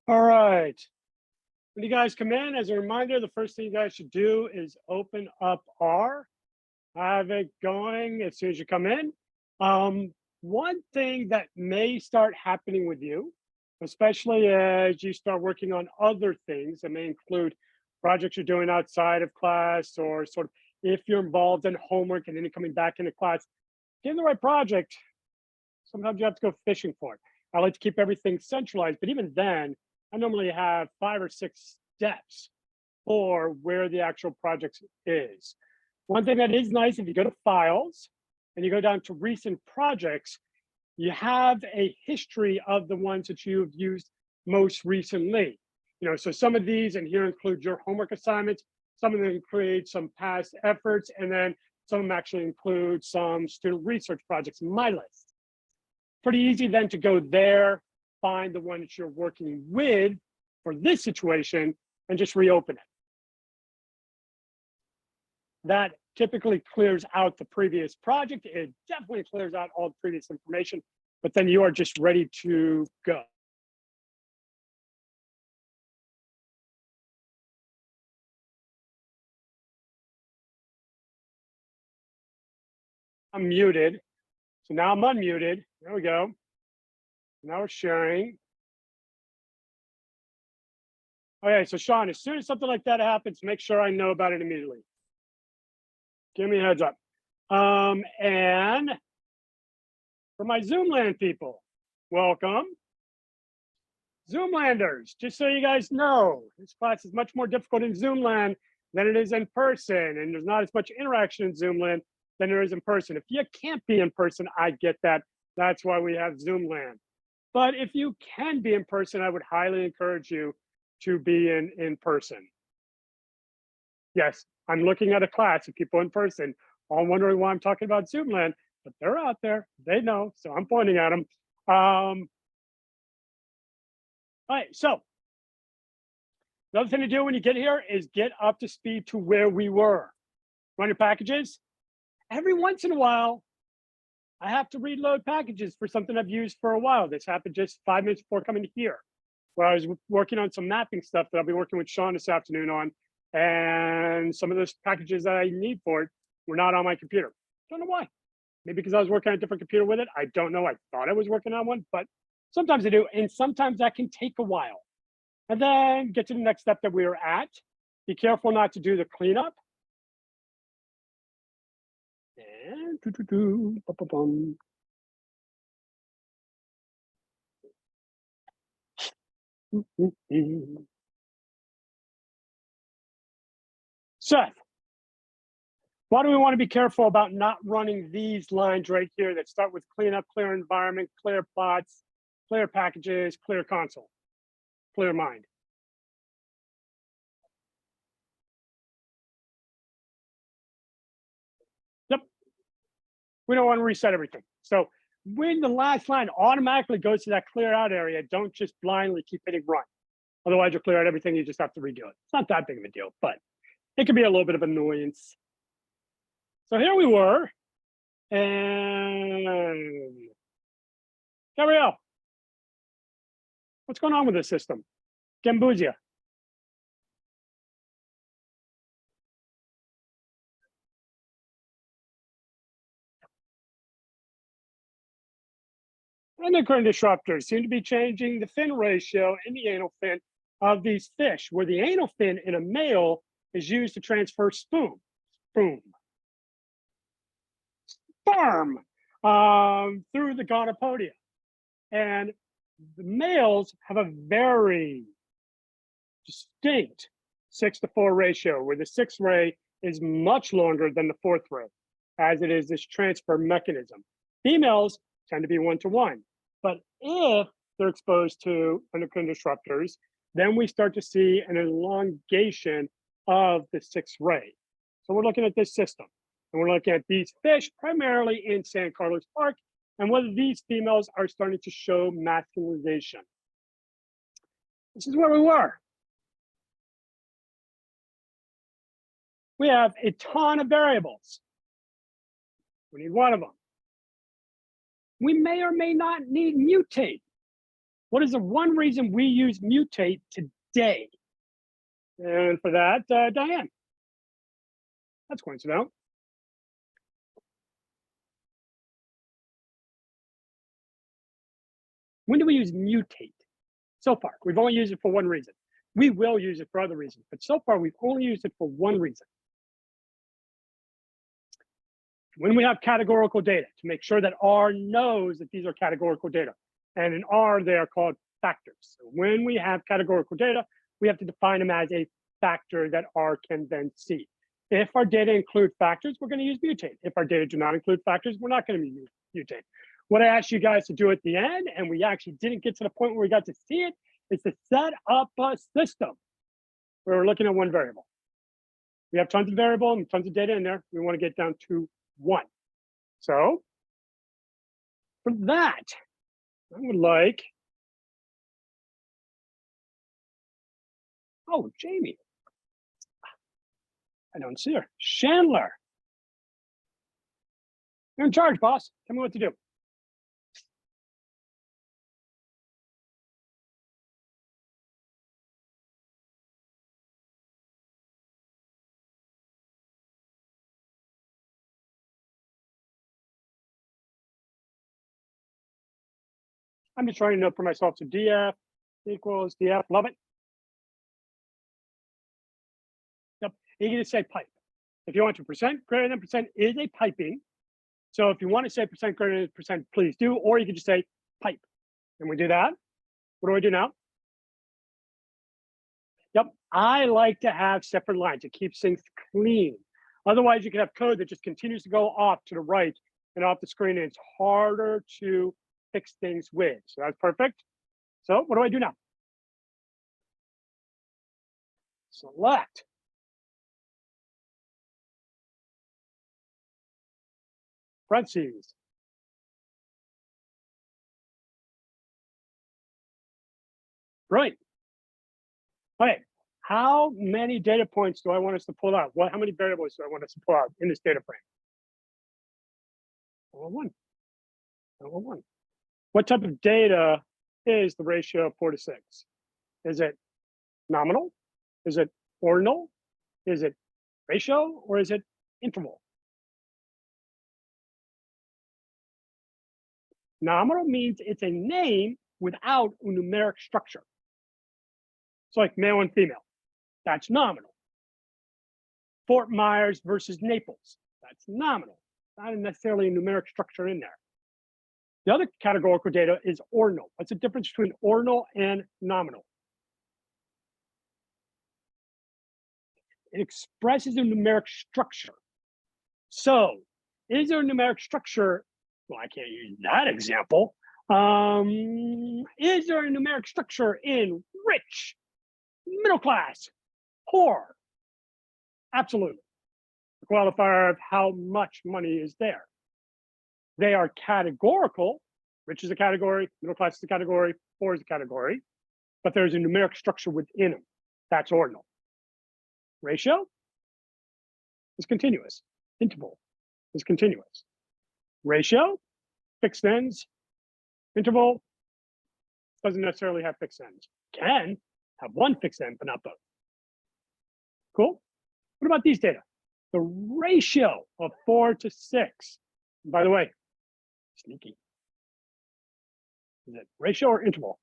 All right. When you guys come in, as a reminder, the first thing you guys should do is open up R. Have it going as soon as you come in. One thing that may start happening with you, especially as you start working on other things that may include projects you're doing outside of class, or sort of if you're involved in homework and then you're coming back into class, get the right project. Sometimes you have to go fishing for it. I like to keep everything centralized, but even then, I normally have 5 or 6 steps for where the actual project is. One thing that is nice, if you go to files and you go down to recent projects, you have a history of the ones that you've used most recently. So some of these and here include your homework assignments, some of them include some past efforts, and then some of them actually include some student research projects in my list. Pretty easy then to go there, find the one that you're working with for this situation, and just reopen it. That typically clears out the previous project. It definitely clears out all the previous information, but then you are just ready to go. I'm muted. So now I'm unmuted. There we go. Now we're sharing. Okay, so Sean, as soon as something like that happens, make sure I know about it immediately. Give me a heads up. And for my Zoomland people, welcome. Zoomlanders, just so you guys know, this class is much more difficult in Zoomland than it is in person, and there's not as much interaction in Zoomland than there is in person. If you can't be in person, I get that. That's why we have Zoomland. But if you can be in person, I would highly encourage you to be in person. Yes, I'm looking at a class of people in person, all wondering why I'm talking about Zoomland, but they're out there, they know, so I'm pointing at them. All right, so another thing to do when you get here is get up to speed to where we were. Run your packages. Every once in a while, I have to reload packages for something I've used for a while. This happened just 5 minutes before coming here, where I was working on some mapping stuff that I'll be working with Sean this afternoon on. And some of those packages that I need for it were not on my computer. Don't know why. Maybe because I was working on a different computer with it. I don't know. I thought I was working on one, but sometimes I do. And sometimes that can take a while. And then get to the next step that we were at. Be careful not to do the cleanup. And Seth, why do we want to be careful about not running these lines right here that start with cleanup, clear environment, clear plots, clear packages, clear console, clear mind? Yep. We don't want to reset everything. So when the last line automatically goes to that clear out area, don't just blindly keep hitting run. Otherwise, you'll clear out everything. You just have to redo it. It's not that big of a deal, but it can be a little bit of annoyance. So here we were. And Gabrielle, what's going on with this system? Gambuzia. Endocrine disruptors seem to be changing the fin ratio in the anal fin of these fish, where the anal fin in a male is used to transfer sperm through the gonopodia. And the males have a very distinct 6-to-4 ratio, where the 6th ray is much longer than the 4th ray, as it is this transfer mechanism. Females tend to be 1-to-1. But if they're exposed to endocrine disruptors, then we start to see an elongation of the 6th ray. So we're looking at this system, and we're looking at these fish primarily in San Carlos Park, and whether these females are starting to show masculinization. This is where we were. We have a ton of variables. We need one of them. We may or may not need mutate. What is the one reason we use mutate today? And for that, Diane. That's coincidental. When do we use mutate? So far, we've only used it for one reason. We will use it for other reasons, but so far we've only used it for one reason. When we have categorical data, to make sure that R knows that these are categorical data. And in R, they are called factors. So when we have categorical data, we have to define them as a factor that R can then see. If our data include factors, we're going to use mutate. If our data do not include factors, we're not going to use mutate. What I asked you guys to do at the end, and we actually didn't get to the point where we got to see it, is to set up a system where we're looking at one variable. We have tons of variable and tons of data in there. We want to get down to one. So for that, I would like, oh, Jamie. I don't see her. Chandler. You're in charge, boss. Tell me what to do. I'm just trying to note for myself. So df equals df, love it. Yep, you can just say pipe. If you want to percent greater than percent is a piping. So if you want to say percent greater than percent, please do, or you can just say pipe. And we do that. What do I do now? Yep, I like to have separate lines. It keeps things clean. Otherwise, you can have code that just continues to go off to the right and off the screen, and it's harder to fix things with. So that's perfect. So what do I do now? Select. Parentheses. Right. Okay. How many data points do I want us to pull out? How many variables do I want us to pull out in this data frame? One. One. What type of data is the ratio of 4 to 6? Is it nominal? Is it ordinal? Is it ratio? Or is it interval? Nominal means it's a name without a numeric structure. It's like male and female. That's nominal. Fort Myers versus Naples. That's nominal. Not necessarily a numeric structure in there. The other categorical data is ordinal. What's the difference between ordinal and nominal? It expresses a numeric structure. So, is there a numeric structure? Well, I can't use that example. Is there a numeric structure in rich, middle class, poor? Absolutely. The qualifier of how much money is there. They are categorical. Rich is a category, middle class is a category, poor is a category, but there's a numeric structure within them. That's ordinal. Ratio is continuous. Interval is continuous. Ratio, fixed ends. Interval doesn't necessarily have fixed ends. Can have one fixed end, but not both. Cool? What about these data? The ratio of 4 to 6. And by the way, sneaky. Is it ratio or interval?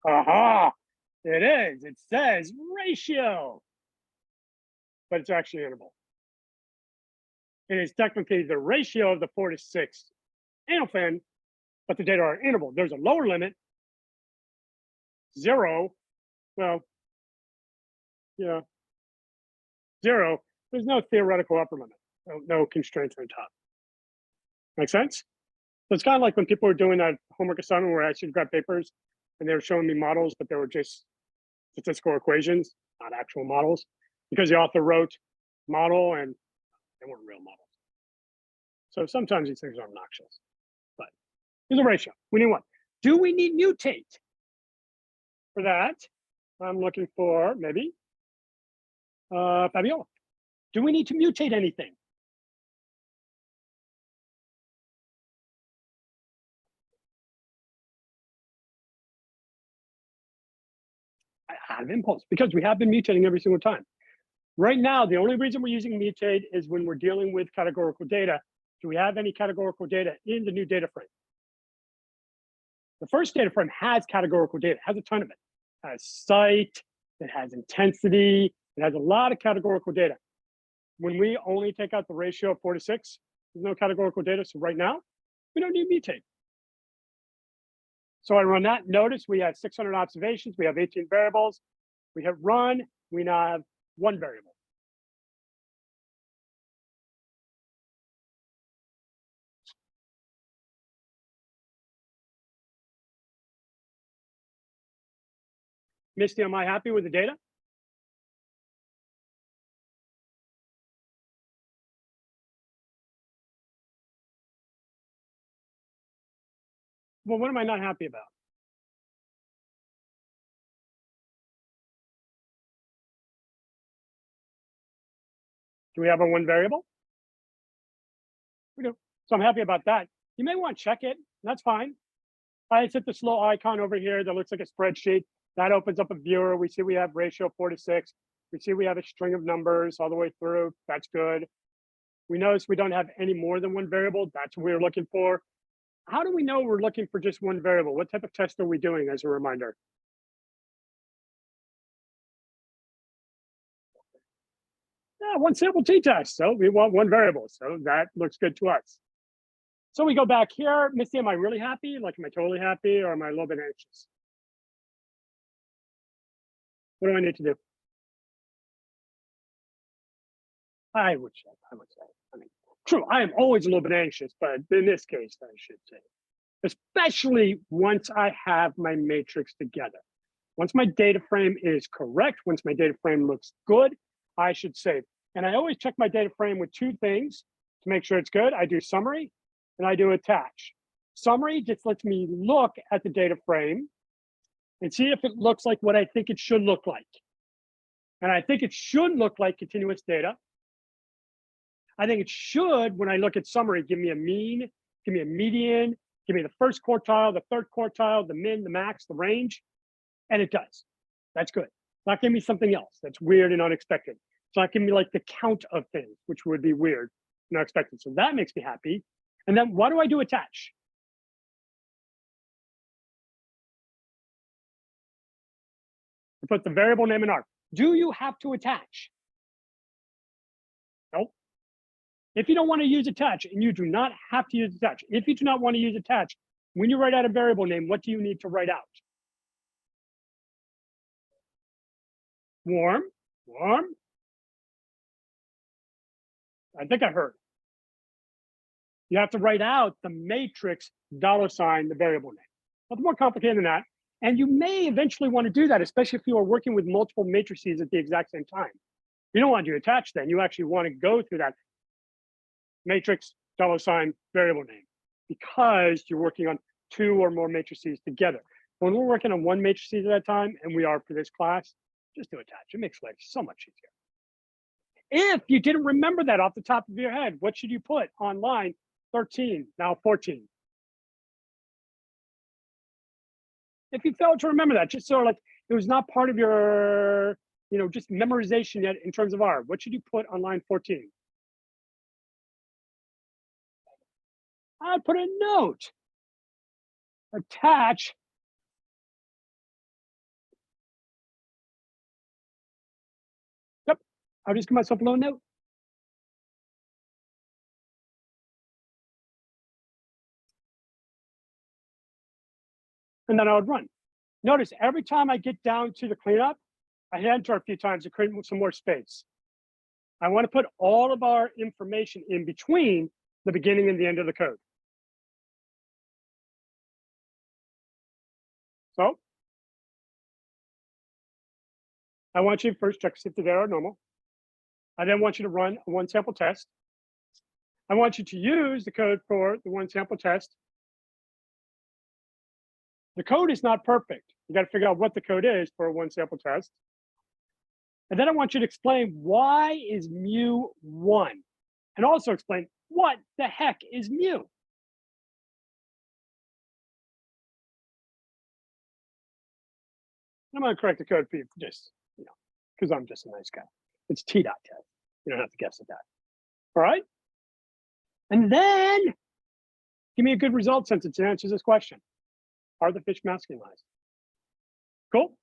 Aha, it is. It says ratio, but it's actually interval. It is technically the ratio of the 4 to 6 anal fin, but the data are interval. There's a lower limit, 0. Well, yeah, 0. There's no theoretical upper limit, no constraints on top. Make sense? So it's kind of like when people were doing that homework assignment where I asked you to grab papers and they were showing me models, but they were just statistical equations, not actual models, because the author wrote model and they weren't real models. So sometimes these things are obnoxious, but there's a ratio. We need one. Do we need mutate? For that, I'm looking for maybe Fabiola, do we need to mutate anything? Out of impulse, because we have been mutating every single time. Right now, the only reason we're using mutate is when we're dealing with categorical data. Do we have any categorical data in the new data frame? The first data frame has categorical data, has a ton of it. It has site, it has intensity, it has a lot of categorical data. When we only take out the ratio of 4 to 6, there's no categorical data. So right now, we don't need mutate. So I run that. Notice we have 600 observations. We have 18 variables. We hit run. We now have one variable. Misty, am I happy with the data? Well, what am I not happy about? Do we have a one variable? We do. So I'm happy about that. You may want to check it. That's fine. I hit this little icon over here that looks like a spreadsheet. That opens up a viewer. We see we have ratio 4 to 6. We see we have a string of numbers all the way through. That's good. We notice we don't have any more than one variable. That's what we're looking for. How do we know we're looking for just one variable? What type of test are we doing as a reminder? Yeah, one sample t-test. So we want one variable. So that looks good to us. So we go back here. Misty, am I really happy? Like, am I totally happy, or am I a little bit anxious? What do I need to do? I would say. I mean, true, I am always a little bit anxious, but in this case, I should say, especially once I have my matrix together. Once my data frame is correct, once my data frame looks good, I should save. And I always check my data frame with two things to make sure it's good. I do summary and I do attach. Summary just lets me look at the data frame and see if it looks like what I think it should look like. And I think it should look like continuous data. I think it should, when I look at summary, give me a mean, give me a median, give me the first quartile, the third quartile, the min, the max, the range. And it does. That's good. It's not giving me something else that's weird and unexpected. It's not giving me like the count of things, which would be weird and unexpected. So that makes me happy. And then what do I do attach? I put the variable name and arg. Do you have to attach? Nope. If you don't want to use attach, and you do not have to use attach, if you do not want to use attach, when you write out a variable name, what do you need to write out? Warm. I think I heard. You have to write out the matrix $, the variable name. Nothing more complicated than that. And you may eventually want to do that, especially if you are working with multiple matrices at the exact same time. You don't want to do attach then. You actually want to go through that matrix $, variable name, because you're working on two or more matrices together. When we're working on one matrix at a time, and we are for this class, just do attach. It makes life so much easier. If you didn't remember that off the top of your head, what should you put on line 13, now 14? If you failed to remember that, just sort of like it was not part of your, just memorization yet in terms of R, what should you put on line 14? I'd put a note. Attach. Yep, I'll just give myself a little note. And then I would run. Notice every time I get down to the cleanup, I hit enter a few times to create some more space. I want to put all of our information in between the beginning and the end of the code. So I want you to first check if the data are normal. I then want you to run a one sample test. I want you to use the code for the one sample test. The code is not perfect. You got to figure out what the code is for a one sample test. And then I want you to explain why is mu 1? And also explain what the heck is mu? And I'm going to correct the code for you just, because I'm just a nice guy. It's T dot test. You don't have to guess at that. All right? And then give me a good result sentence that answers this question. Are the fish masculinized? Cool?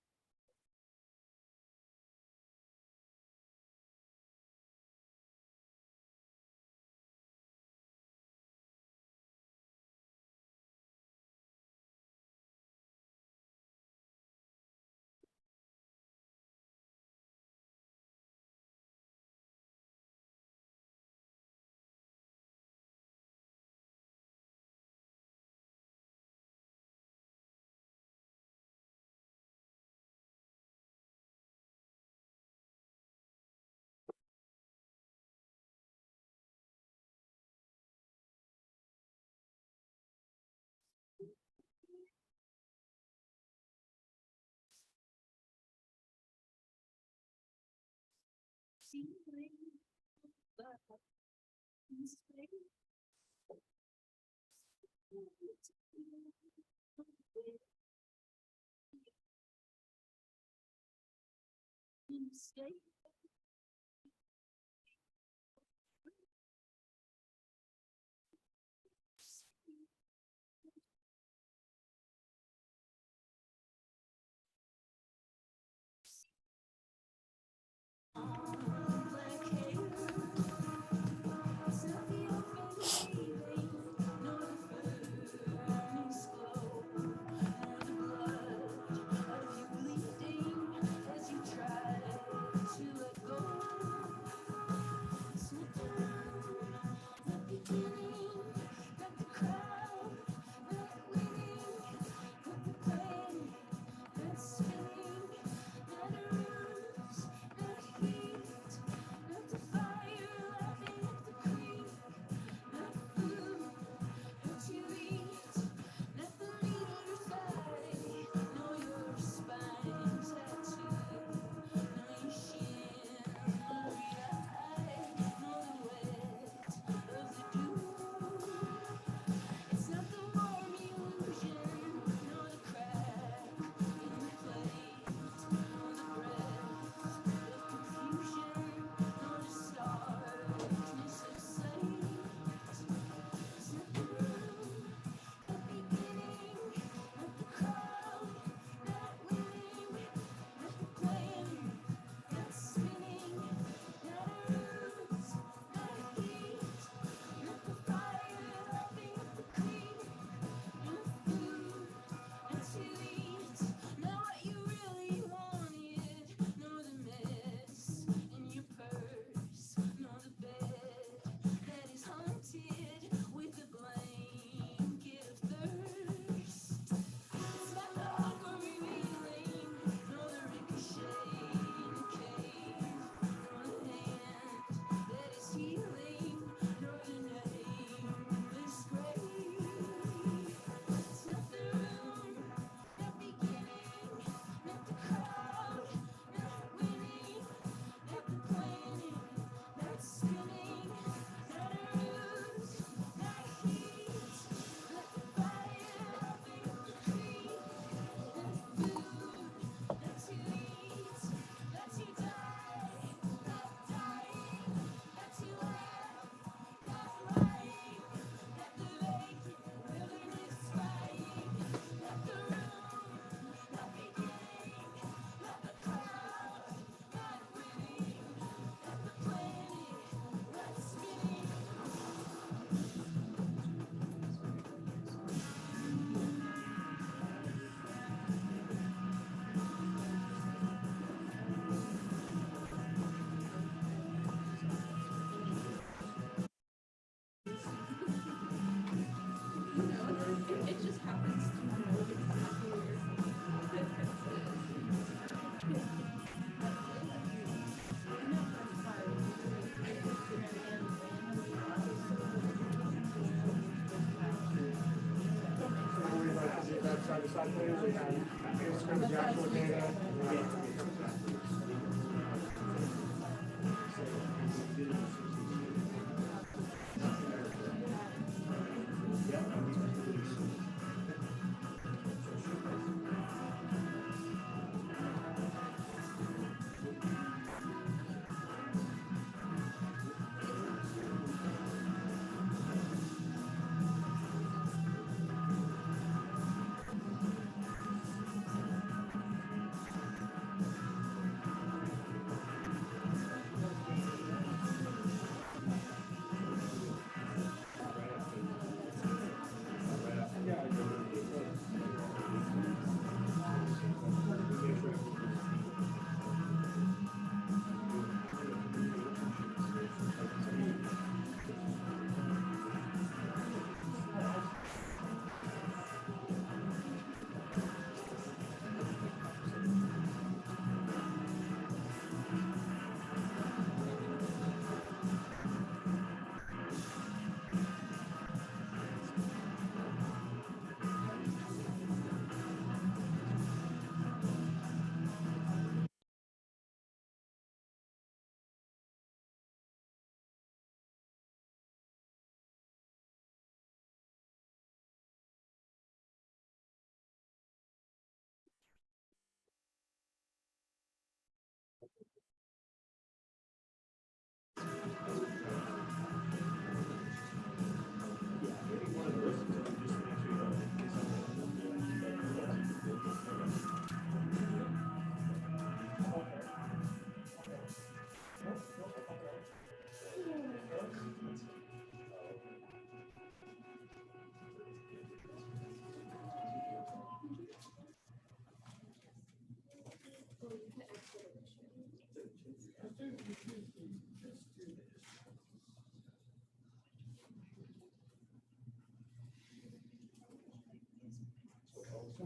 Side to side, please. We have, here's kind of the actual data.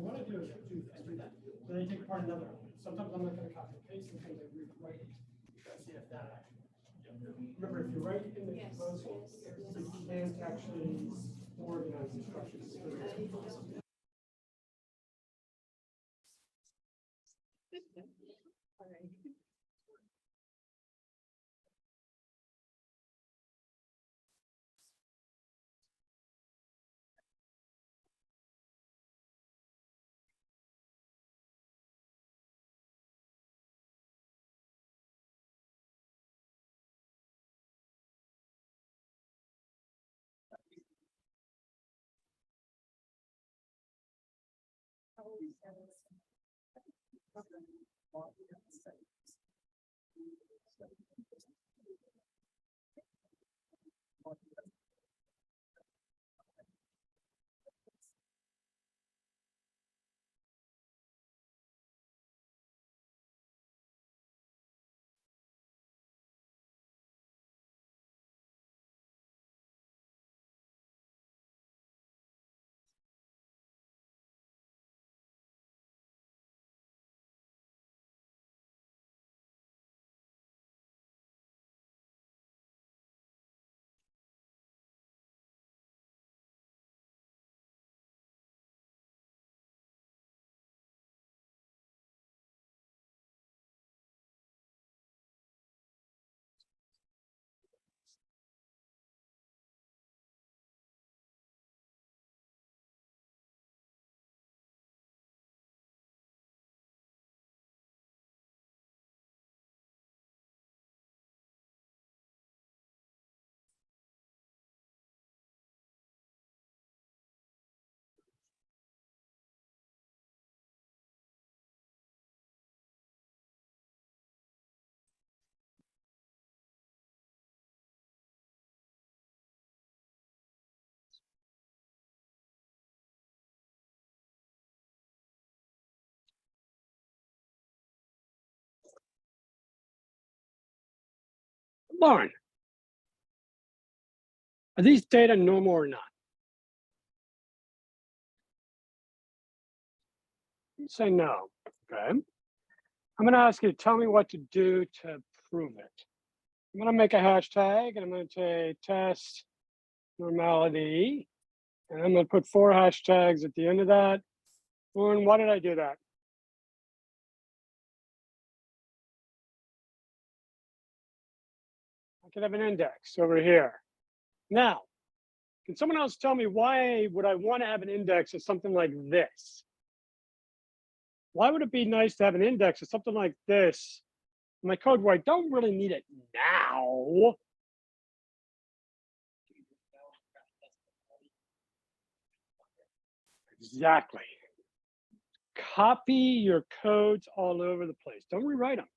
what I do is do that. Then I take apart another one. Sometimes I'm not going to copy and paste, sometimes I rewrite it. See if that actually. Remember, if you write in the proposal, you can't actually organize instructions. Lauren, are these data normal or not? You say no. Okay. I'm going to ask you to tell me what to do to prove it. I'm going to make a hashtag and I'm going to say test normality. And I'm going to put 4 hashtags at the end of that. Lauren, why did I do that? I could have an index over here. Now, can someone else tell me why would I want to have an index of something like this? Why would it be nice to have an index of something like this in my code where I don't really need it now? Exactly. Copy your codes all over the place. Don't rewrite them.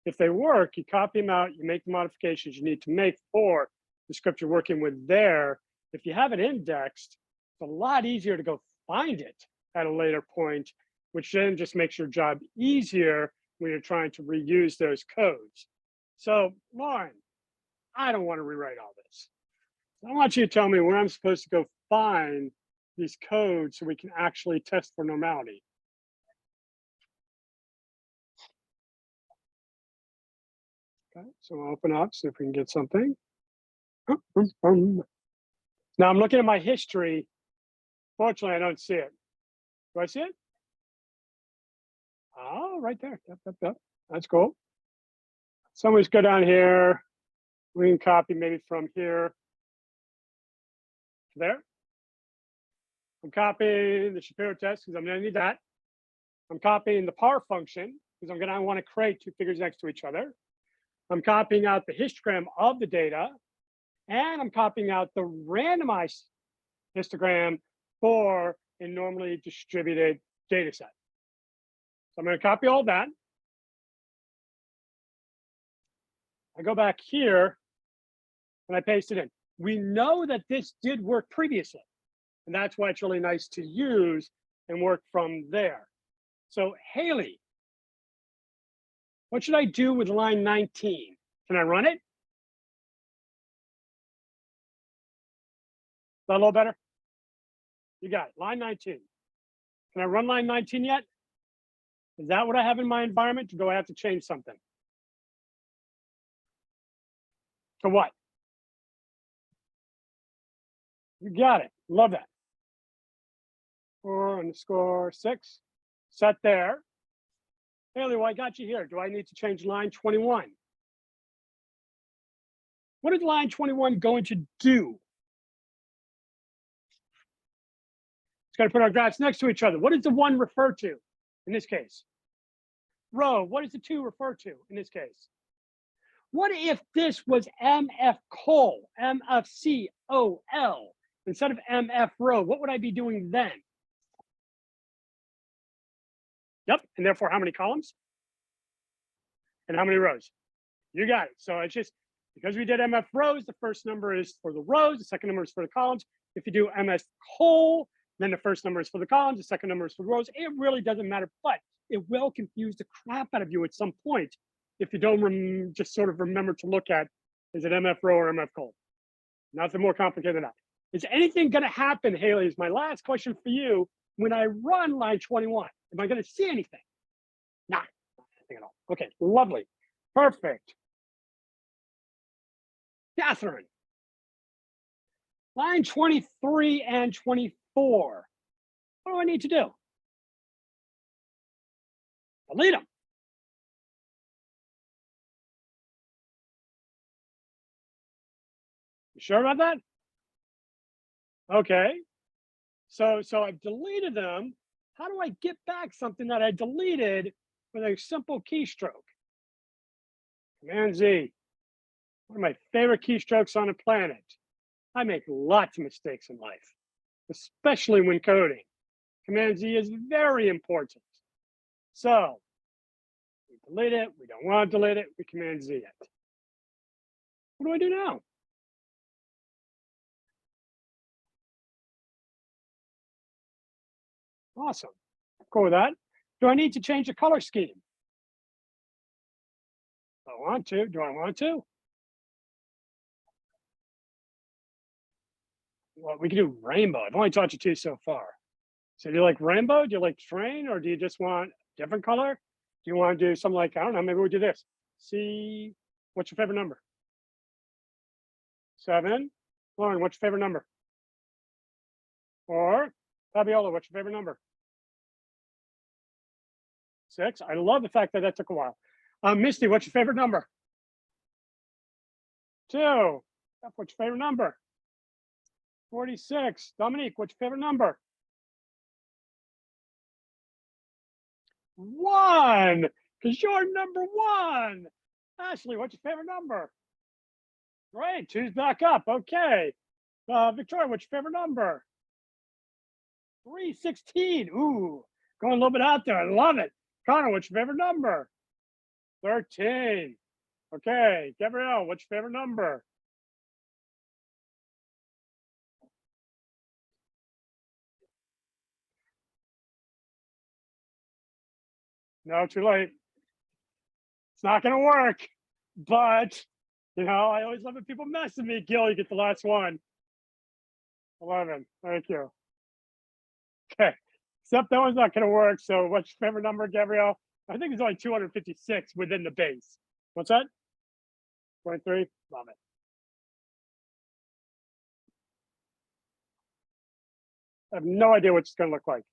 If they work, you copy them out, you make the modifications you need to make for the script you're working with there. If you have it indexed, it's a lot easier to go find it at a later point, which then just makes your job easier when you're trying to reuse those codes. So, Lauren, I don't want to rewrite all this. I want you to tell me where I'm supposed to go find these codes so we can actually test for normality. Okay, so we'll open up, see if we can get something. Now I'm looking at my history. Fortunately, I don't see it. Do I see it? Oh, right there. Yep, yep, yep. That's cool. So let's go down here. We can copy maybe from here to there. I'm copying the Shapiro test because I'm going to need that. I'm copying the par function because I'm going to want to create 2 figures next to each other. I'm copying out the histogram of the data. And I'm copying out the randomized histogram for a normally distributed data set. So I'm going to copy all that. I go back here and I paste it in. We know that this did work previously. And that's why it's really nice to use and work from there. So Haley, what should I do with line 19? Can I run it? Is that a little better? You got it, line 19. Can I run line 19 yet? Is that what I have in my environment? Do I have to change something? To what? You got it. Love that. 4_6. Set there. Haley, well, I got you here. Do I need to change line 21? What is line 21 going to do? It's going to put our graphs next to each other. What does the 1 refer to in this case? Row. What does the 2 refer to in this case? What if this was MF col, MFCOL, instead of MF row? What would I be doing then? Yep, and therefore how many columns? And how many rows? You got it. So it's just, because we did MF rows, the first number is for the rows, the second number is for the columns. If you do MS col, then the first number is for the columns, the second number is for the rows. It really doesn't matter, but it will confuse the crap out of you at some point if you don't just sort of remember to look at, is it MF row or MF col? Nothing more complicated than that. Is anything going to happen, Haley, is my last question for you, when I run line 21? Am I going to see anything? Nah, not anything at all. Okay, lovely. Perfect. Catherine. Line 23 and 24. What do I need to do? Delete them. You sure about that? Okay. So I've deleted them. How do I get back something that I deleted with a simple keystroke? Command Z. One of my favorite keystrokes on the planet. I make lots of mistakes in life, especially when coding. Command Z is very important. So we delete it. We don't want to delete it. We Command Z it. What do I do now? Awesome. Cool with that. Do I need to change the color scheme? I want to. Do I want to? Well, we can do rainbow. I've only taught you 2 so far. So do you like rainbow? Do you like train? Or do you just want different color? Do you want to do something like, I don't know, maybe we'll do this. See, what's your favorite number? 7. Lauren, what's your favorite number? 4. Fabiola, what's your favorite number? 6. I love the fact that that took a while. Misty, what's your favorite number? 2. What's your favorite number? 46. Dominique, what's your favorite number? 1, because you're number 1. Ashley, what's your favorite number? Great, 2's back up. Okay. Victoria, what's your favorite number? 316. Ooh, going a little bit out there. I love it. Connor, what's your favorite number? 13. Okay. Gabrielle, what's your favorite number? No, too late. It's not going to work. But, you know, I always love when people mess with me. Gil, you get the last one. 11. Thank you. Okay. Except that one's not going to work. So what's your favorite number, Gabrielle? I think it's only 256 within the base. What's that? 23. Love it. I have no idea what it's going to look like.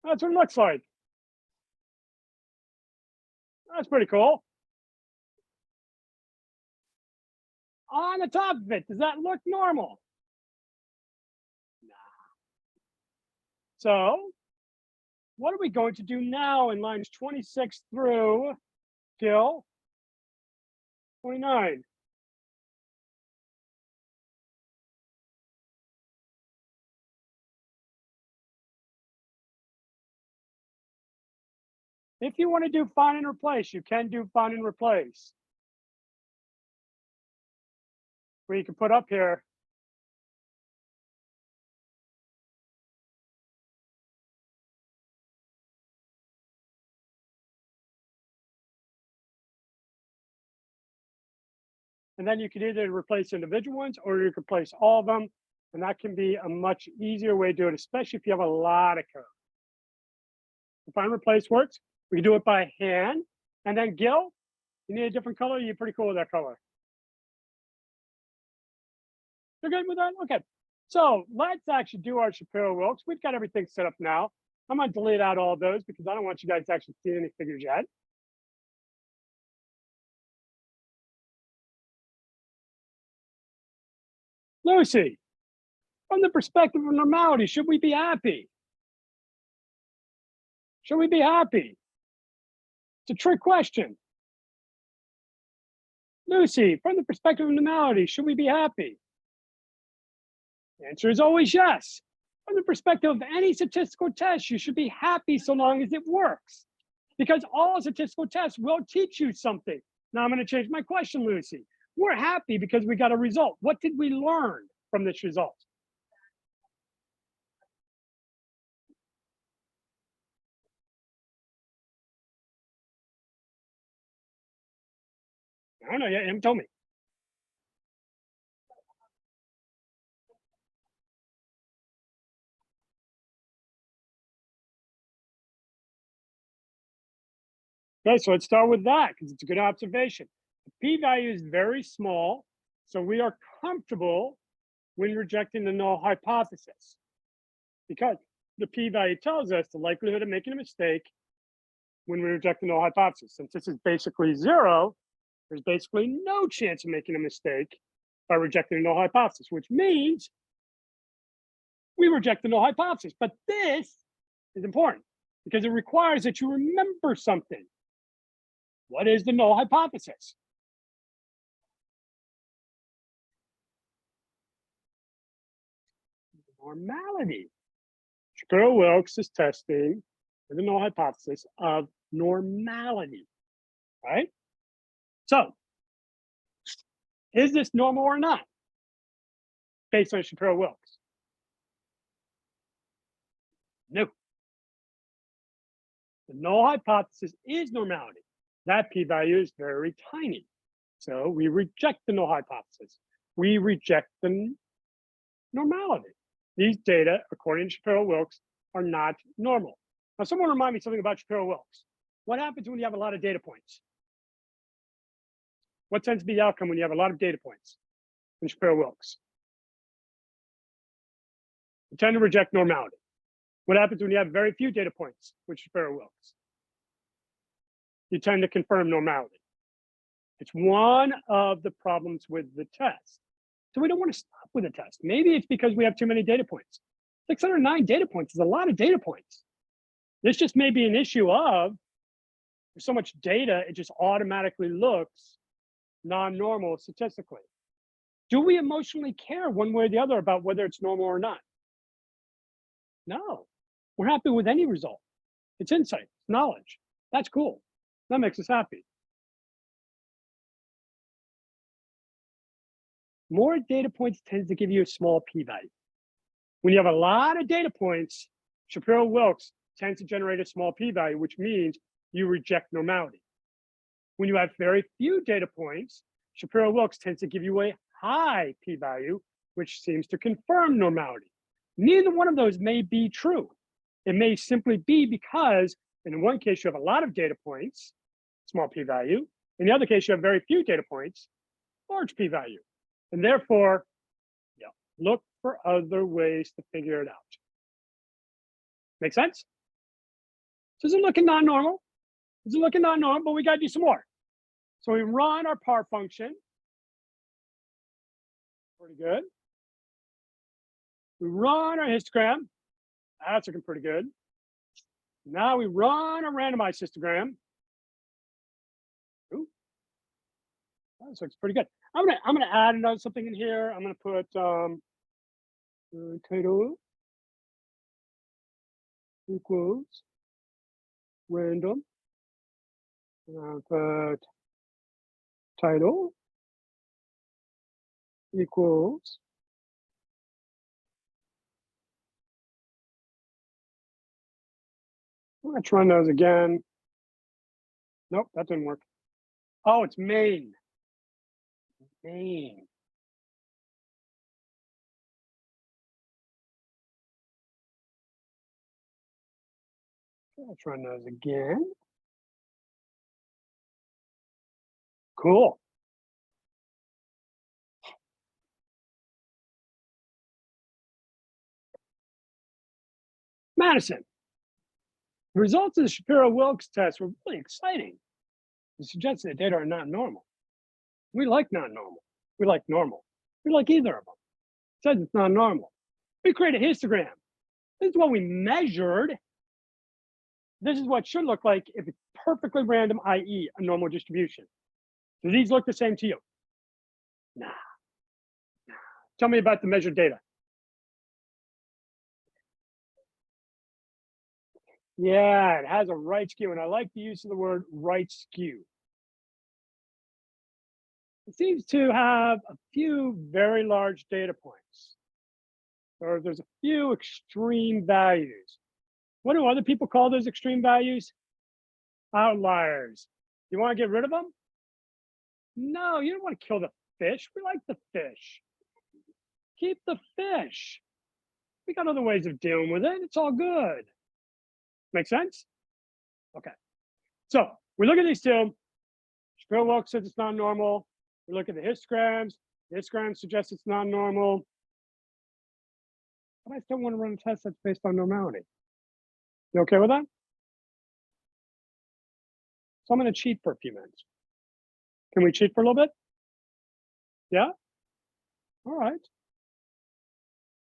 That's what it looks like. That's pretty cool. On the top of it, does that look normal? Nah. So what are we going to do now in lines 26 through till 29? If you want to do find and replace, you can do find and replace. Where you can put up here. And then you can either replace individual ones or you can replace all of them. And that can be a much easier way to do it, especially if you have a lot of code. The find replace works. We can do it by hand. And then Gil, you need a different color? You're pretty cool with that color. You're good with that? Okay. So let's actually do our Shapiro-Wilks. We've got everything set up now. I'm going to delete out all those because I don't want you guys to actually see any figures yet. Lucy, from the perspective of normality, should we be happy? Should we be happy? It's a trick question. Lucy, from the perspective of normality, should we be happy? The answer is always yes. From the perspective of any statistical test, you should be happy so long as it works. Because all statistical tests will teach you something. Now I'm going to change my question, Lucy. We're happy because we got a result. What did we learn from this result? I don't know yet. You haven't told me. Okay, so let's start with that because it's a good observation. The p-value is very small, so we are comfortable when rejecting the null hypothesis because the p-value tells us the likelihood of making a mistake when we reject the null hypothesis. Since this is basically 0, there's basically no chance of making a mistake by rejecting the null hypothesis, which means we reject the null hypothesis. But this is important because it requires that you remember something. What is the null hypothesis? Normality. Shapiro-Wilks is testing for the null hypothesis of normality, right? So, is this normal or not? Based on Shapiro-Wilks? No. The null hypothesis is normality. That p-value is very tiny. So we reject the null hypothesis. We reject the normality. These data, according to Shapiro-Wilks, are not normal. Now, someone remind me something about Shapiro-Wilks. What happens when you have a lot of data points? What tends to be the outcome when you have a lot of data points in Shapiro-Wilks? You tend to reject normality. What happens when you have very few data points with Shapiro-Wilks? You tend to confirm normality. It's one of the problems with the test. So we don't want to stop with the test. Maybe it's because we have too many data points. 609 data points is a lot of data points. This just may be an issue of there's so much data, it just automatically looks non-normal statistically. Do we emotionally care one way or the other about whether it's normal or not? No. We're happy with any result. It's insight, it's knowledge. That's cool. That makes us happy. More data points tends to give you a small p-value. When you have a lot of data points, Shapiro-Wilks tends to generate a small p-value, which means you reject normality. When you have very few data points, Shapiro-Wilks tends to give you a high p-value, which seems to confirm normality. Neither one of those may be true. It may simply be because in one case you have a lot of data points, small p-value. In the other case, you have very few data points, large p-value. And therefore, look for other ways to figure it out. Make sense? So is it looking non-normal? Is it looking non-normal? But we got to do some more. So we run our par function. Pretty good. We run our histogram. That's looking pretty good. Now we run a randomized histogram. Ooh. That looks pretty good. I'm gonna add another something in here. I'm gonna put title equals random. And I'll put title equals let's run those again. Nope, that didn't work. Oh, it's main. Main. Let's run those again. Cool. Madison, the results of the Shapiro-Wilks test were really exciting. It suggests that data are not normal. We like non-normal. We like normal. We like either of them. It says it's not normal. We create a histogram. This is what we measured. This is what it should look like if it's perfectly random, i.e. a normal distribution. Do these look the same to you? Nah. Tell me about the measured data. Yeah, it has a right skew, and I like the use of the word right skew. It seems to have a few very large data points, or there's a few extreme values. What do other people call those extreme values? Outliers. You want to get rid of them? No, you don't want to kill the fish. We like the fish. Keep the fish. We got other ways of dealing with it. It's all good. Make sense? Okay. So we look at these two. Shapiro-Wilks says it's not normal. We look at the histograms. The histograms suggest it's not normal. But I still want to run a test that's based on normality. You okay with that? So I'm going to cheat for a few minutes. Can we cheat for a little bit? Yeah? All right.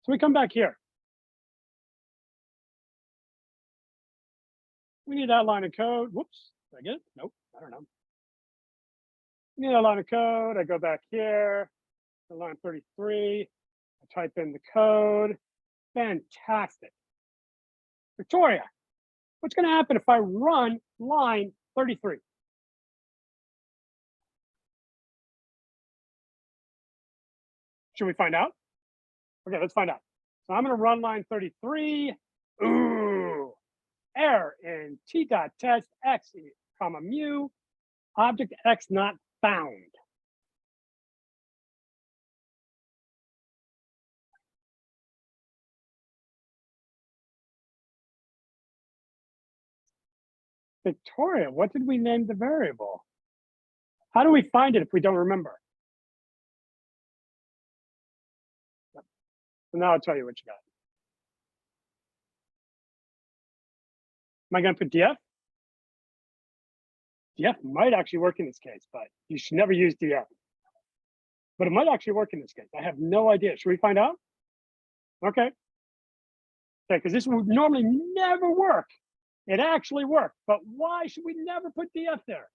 So we come back here. We need that line of code. Whoops, did I get it? Nope, I don't know. We need a line of code. I go back here, to line 33. I type in the code. Fantastic. Victoria, what's going to happen if I run line 33? Should we find out? Okay, let's find out. So I'm going to run line 33. Ooh, error in t.test x, comma mu, object x not found. Victoria, what did we name the variable? How do we find it if we don't remember? So now I'll tell you what you got. Am I going to put df? Df might actually work in this case, but you should never use df. But it might actually work in this case. I have no idea. Should we find out? Okay. Okay, because this would normally never work. It actually worked, but why should we never put df there?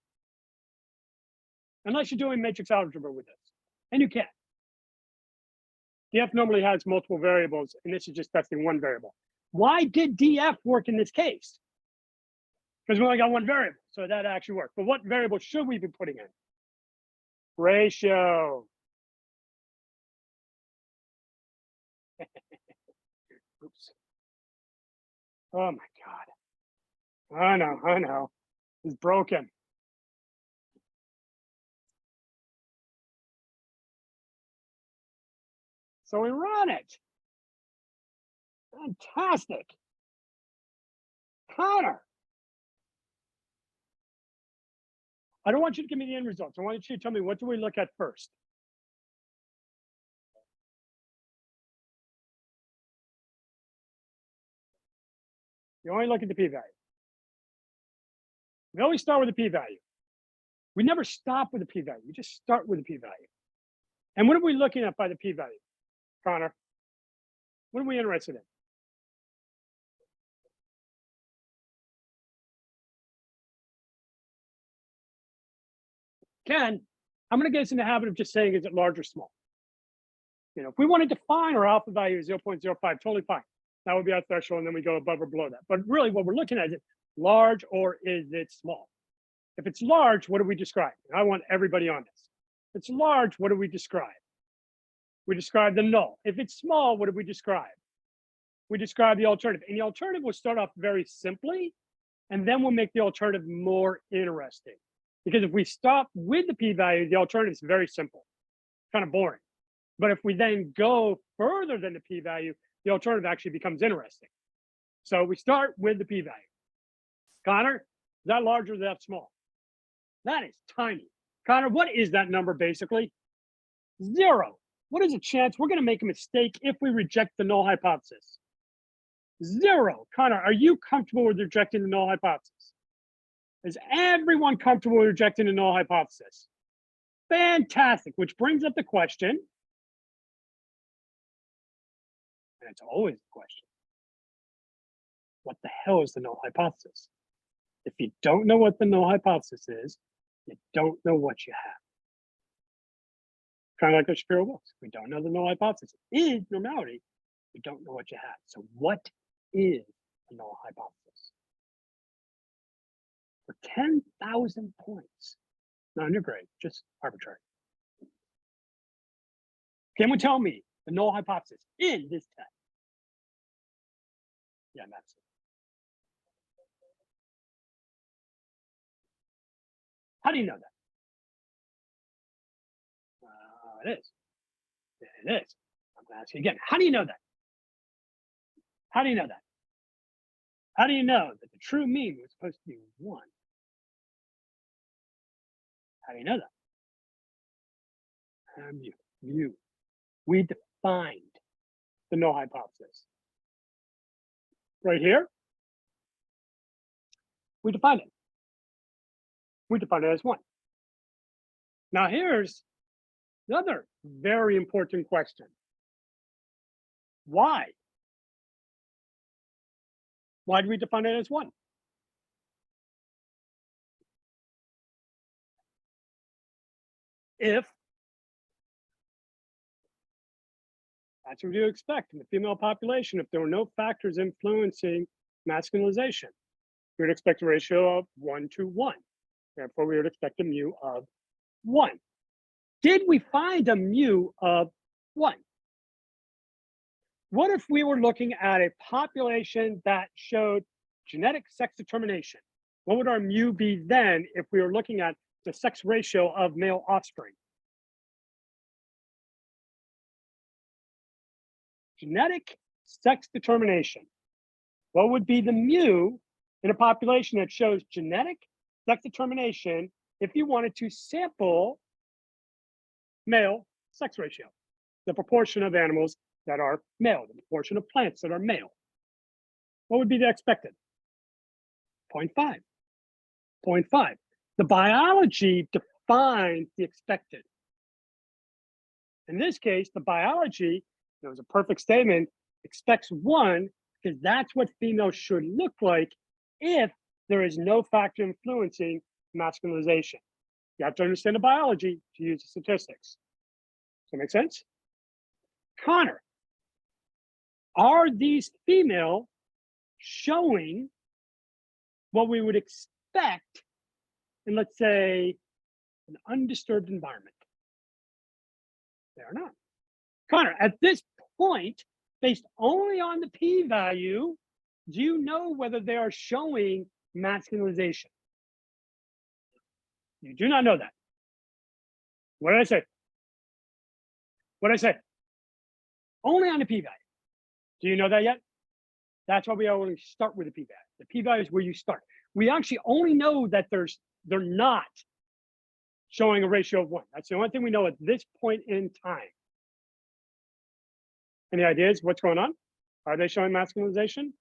Unless you're doing matrix algebra with this, and you can. df normally has multiple variables, and this is just testing one variable. Why did df work in this case? Because we only got one variable, so that actually worked. But what variable should we be putting in? Ratio. Oops. Oh my God. I know. It's broken. So we run it. Fantastic. Counter. I don't want you to give me the end results. I want you to tell me, what do we look at first? You only look at the p-value. We always start with the p-value. We never stop with the p-value. We just start with the p-value. And what are we looking at by the p-value, Connor? What are we interested in? Ken, I'm going to get us in the habit of just saying, is it large or small? You know, if we want to define our alpha value as 0.05, totally fine. That would be our threshold, and then we go above or below that. But really, what we're looking at is it large or is it small? If it's large, what do we describe? And I want everybody on this. If it's large, what do we describe? We describe the null. If it's small, what do we describe? We describe the alternative. And the alternative will start off very simply, and then we'll make the alternative more interesting. Because if we stop with the p-value, the alternative is very simple, kind of boring. But if we then go further than the p-value, the alternative actually becomes interesting. So we start with the p-value. Connor, is that large or is that small? That is tiny. Connor, what is that number basically? 0. What is the chance we're going to make a mistake if we reject the null hypothesis? 0. Connor, are you comfortable with rejecting the null hypothesis? Is everyone comfortable with rejecting the null hypothesis? Fantastic, which brings up the question, and it's always the question, what the hell is the null hypothesis? If you don't know what the null hypothesis is, you don't know what you have. Kind of like the Shapiro books. We don't know the null hypothesis is normality. We don't know what you have. So what is a null hypothesis? For 10,000 points, not in your grade, just arbitrary. Can you tell me the null hypothesis in this test? Yeah, that's it. How do you know that? It is. It is. I'm going to ask you again. How do you know that? How do you know that? How do you know that the true mean was supposed to be 1? How do you know that? Mu. We defined the null hypothesis. Right here, we defined it. We defined it as 1. Now here's the other very important question. Why? Why do we define it as 1? If that's what you expect in the female population, if there were no factors influencing masculinization, we would expect a ratio of 1 to 1. Therefore, we would expect a mu of 1. Did we find a mu of 1? What if we were looking at a population that showed genetic sex determination? What would our mu be then if we were looking at the sex ratio of male offspring? Genetic sex determination. What would be the mu in a population that shows genetic sex determination if you wanted to sample male sex ratio, the proportion of animals that are male, the proportion of plants that are male? What would be the expected? 0.5. 0.5. The biology defines the expected. In this case, the biology, it was a perfect statement, expects 1 because that's what females should look like if there is no factor influencing masculinization. You have to understand the biology to use the statistics. Does that make sense? Connor, are these female showing what we would expect in, let's say, an undisturbed environment? They are not. Connor, at this point, based only on the p-value, do you know whether they are showing masculinization? You do not know that. What did I say? What did I say? Only on the p-value. Do you know that yet? That's why we always start with the p-value. The p-value is where you start. We actually only know that they're not showing a ratio of 1. That's the only thing we know at this point in time. Any ideas what's going on? Are they showing masculinization?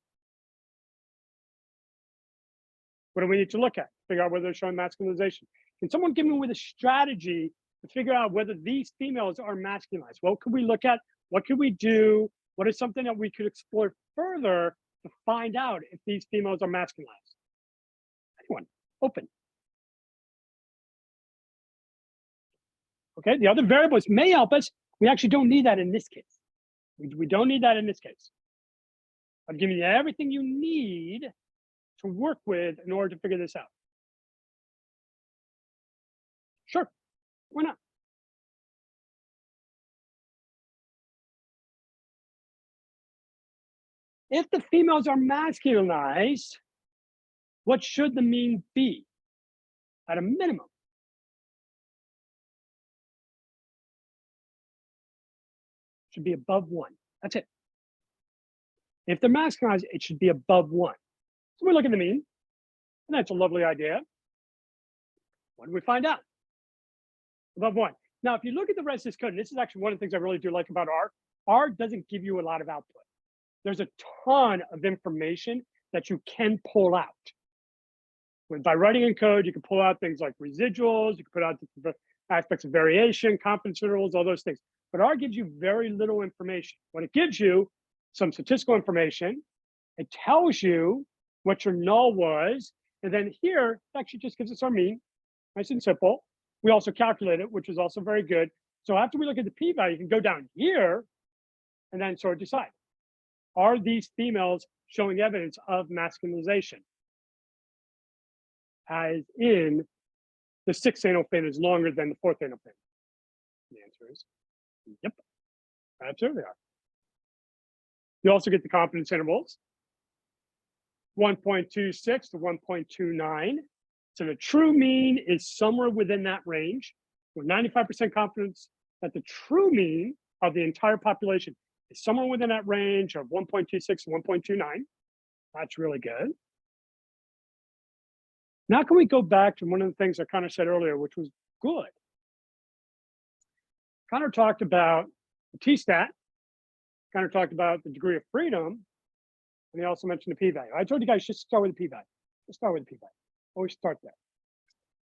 What do we need to look at? Figure out whether they're showing masculinization. Can someone give me with a strategy to figure out whether these females are masculinized? What could we look at? What could we do? What is something that we could explore further to find out if these females are masculinized? Anyone? Open. Okay, the other variables may help us. We actually don't need that in this case. We don't need that in this case. I've given you everything you need to work with in order to figure this out. Sure, why not? If the females are masculinized, what should the mean be at a minimum? Should be above 1. That's it. If they're masculinized, it should be above 1. So we look at the mean. And that's a lovely idea. What did we find out? Above 1. Now, if you look at the rest of this code, and this is actually one of the things I really do like about R doesn't give you a lot of output. There's a ton of information that you can pull out. By writing in code, you can pull out things like residuals, you can put out the aspects of variation, confidence intervals, all those things. But R gives you very little information. When it gives you some statistical information, it tells you what your null was, and then here, it actually just gives us our mean, nice and simple. We also calculate it, which is also very good. So after we look at the p-value, you can go down here and then sort of decide, are these females showing evidence of masculinization? As in, the 6th anal fin is longer than the 4th anal fin. The answer is, yep, absolutely are. You also get the confidence intervals, 1.26 to 1.29. So the true mean is somewhere within that range, with 95% confidence that the true mean of the entire population is somewhere within that range of 1.26 to 1.29. That's really good. Now can we go back to one of the things I kind of said earlier, which was good. Connor talked about the t-stat, Connor talked about the degree of freedom, and he also mentioned the p-value. I told you guys just start with the p-value. Just start with the p-value. Always start there.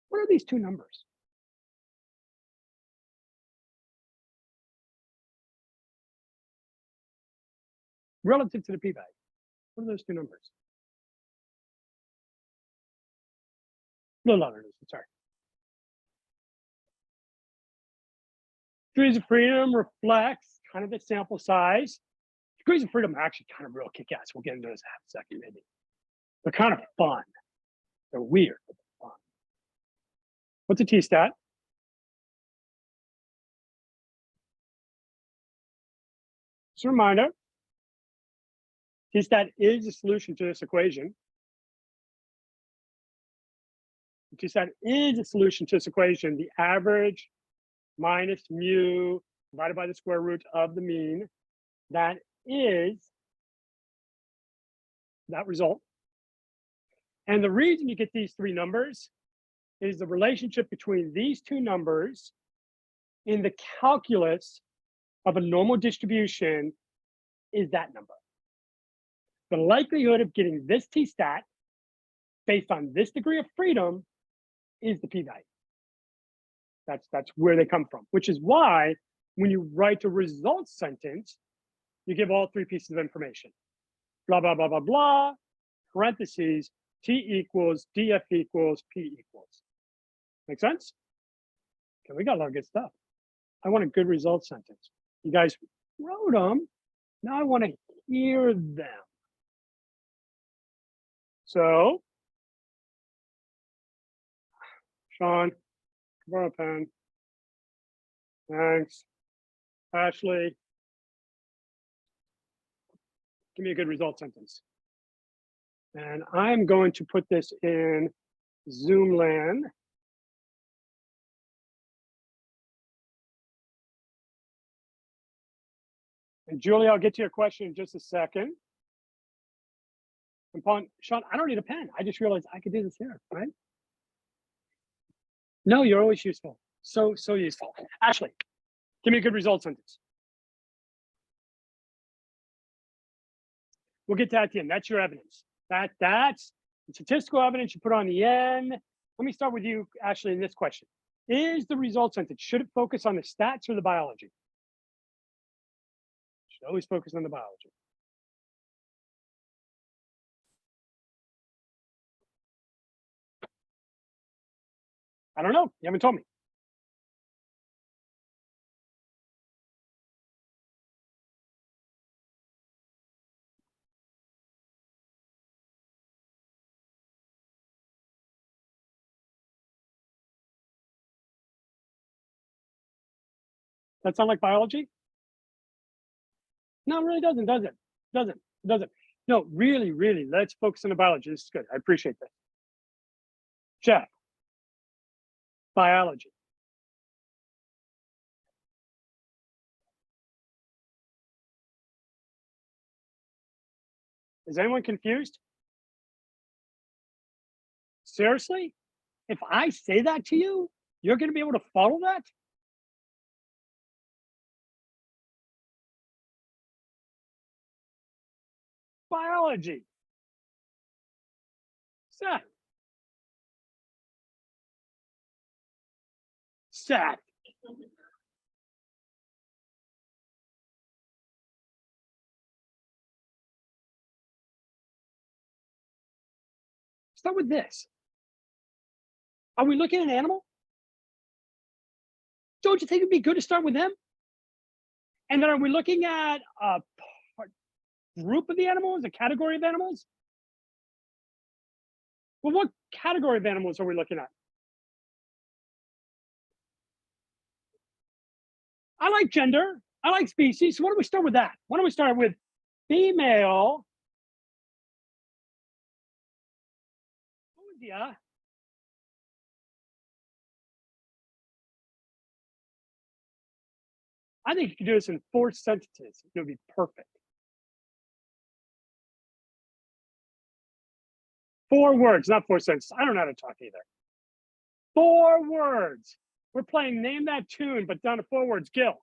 What are these two numbers? Relative to the p-value. What are those two numbers? No, sorry. Degrees of freedom reflects kind of the sample size. Degrees of freedom are actually kind of real kick-ass. We'll get into those in a second, maybe. They're kind of fun. They're weird, but they're fun. What's a t-stat? Just a reminder, t-stat is a solution to this equation. T-stat is a solution to this equation. The average minus mu divided by the square root of the mean. That is that result. And the reason you get these three numbers is the relationship between these two numbers in the calculus of a normal distribution is that number. The likelihood of getting this t-stat based on this degree of freedom is the p-value. That's where they come from, which is why when you write a result sentence, you give all three pieces of information. Blah, blah, blah, blah, blah, parentheses, t equals, df equals, p equals. Make sense? Okay, we got a lot of good stuff. I want a good result sentence. You guys wrote them. Now I want to hear them. So, Sean, borrow a pen. Thanks. Ashley, give me a good result sentence. And I'm going to put this in Zoom land. And Julie, I'll get to your question in just a second. And Sean, I don't need a pen. I just realized I could do this here, right? No, you're always useful. So useful. Ashley, give me a good result sentence. We'll get to that at the end. That's your evidence. That's statistical evidence you put on the end. Let me start with you, Ashley, in this question. Is the result sentence, should it focus on the stats or the biology? Should always focus on the biology. I don't know. You haven't told me. That sound like biology? No, it really doesn't, does it? Doesn't. No, really, let's focus on the biology. This is good. I appreciate that. Jeff, biology. Is anyone confused? Seriously? If I say that to you, you're going to be able to follow that? Biology. Seth. Seth. Start with this. Are we looking at an animal? Don't you think it'd be good to start with them? And then are we looking at a group of the animals, a category of animals? Well, what category of animals are we looking at? I like gender. I like species. So why don't we start with that? Why don't we start with female? Yeah. I think you could do this in 4 sentences. It would be perfect. 4 words, not 4 sentences. I don't know how to talk either. 4 words. We're playing name that tune, but down to 4 words. Gil.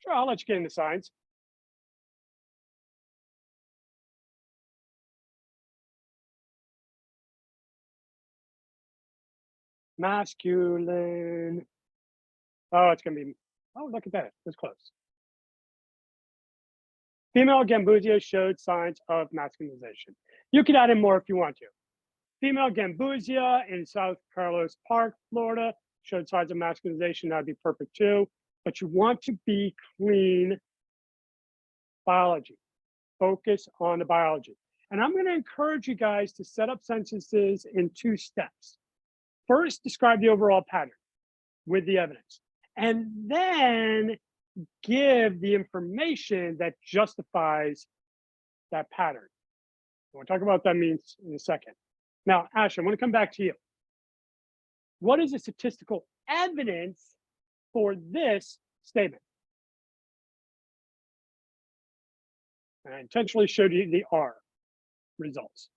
Sure, I'll let you get into science. Masculine. Oh, it's going to be, oh, look at that. It's close. Female Gambusia showed signs of masculinization. You could add in more if you want to. Female Gambusia in South Carlos Park, Florida, showed signs of masculinization. That'd be perfect too. But you want to be clean biology. Focus on the biology. And I'm going to encourage you guys to set up sentences in 2 steps. First, describe the overall pattern with the evidence, and then give the information that justifies that pattern. We'll talk about what that means in a second. Now, Ash, I want to come back to you. What is the statistical evidence for this statement? And I intentionally showed you the R results.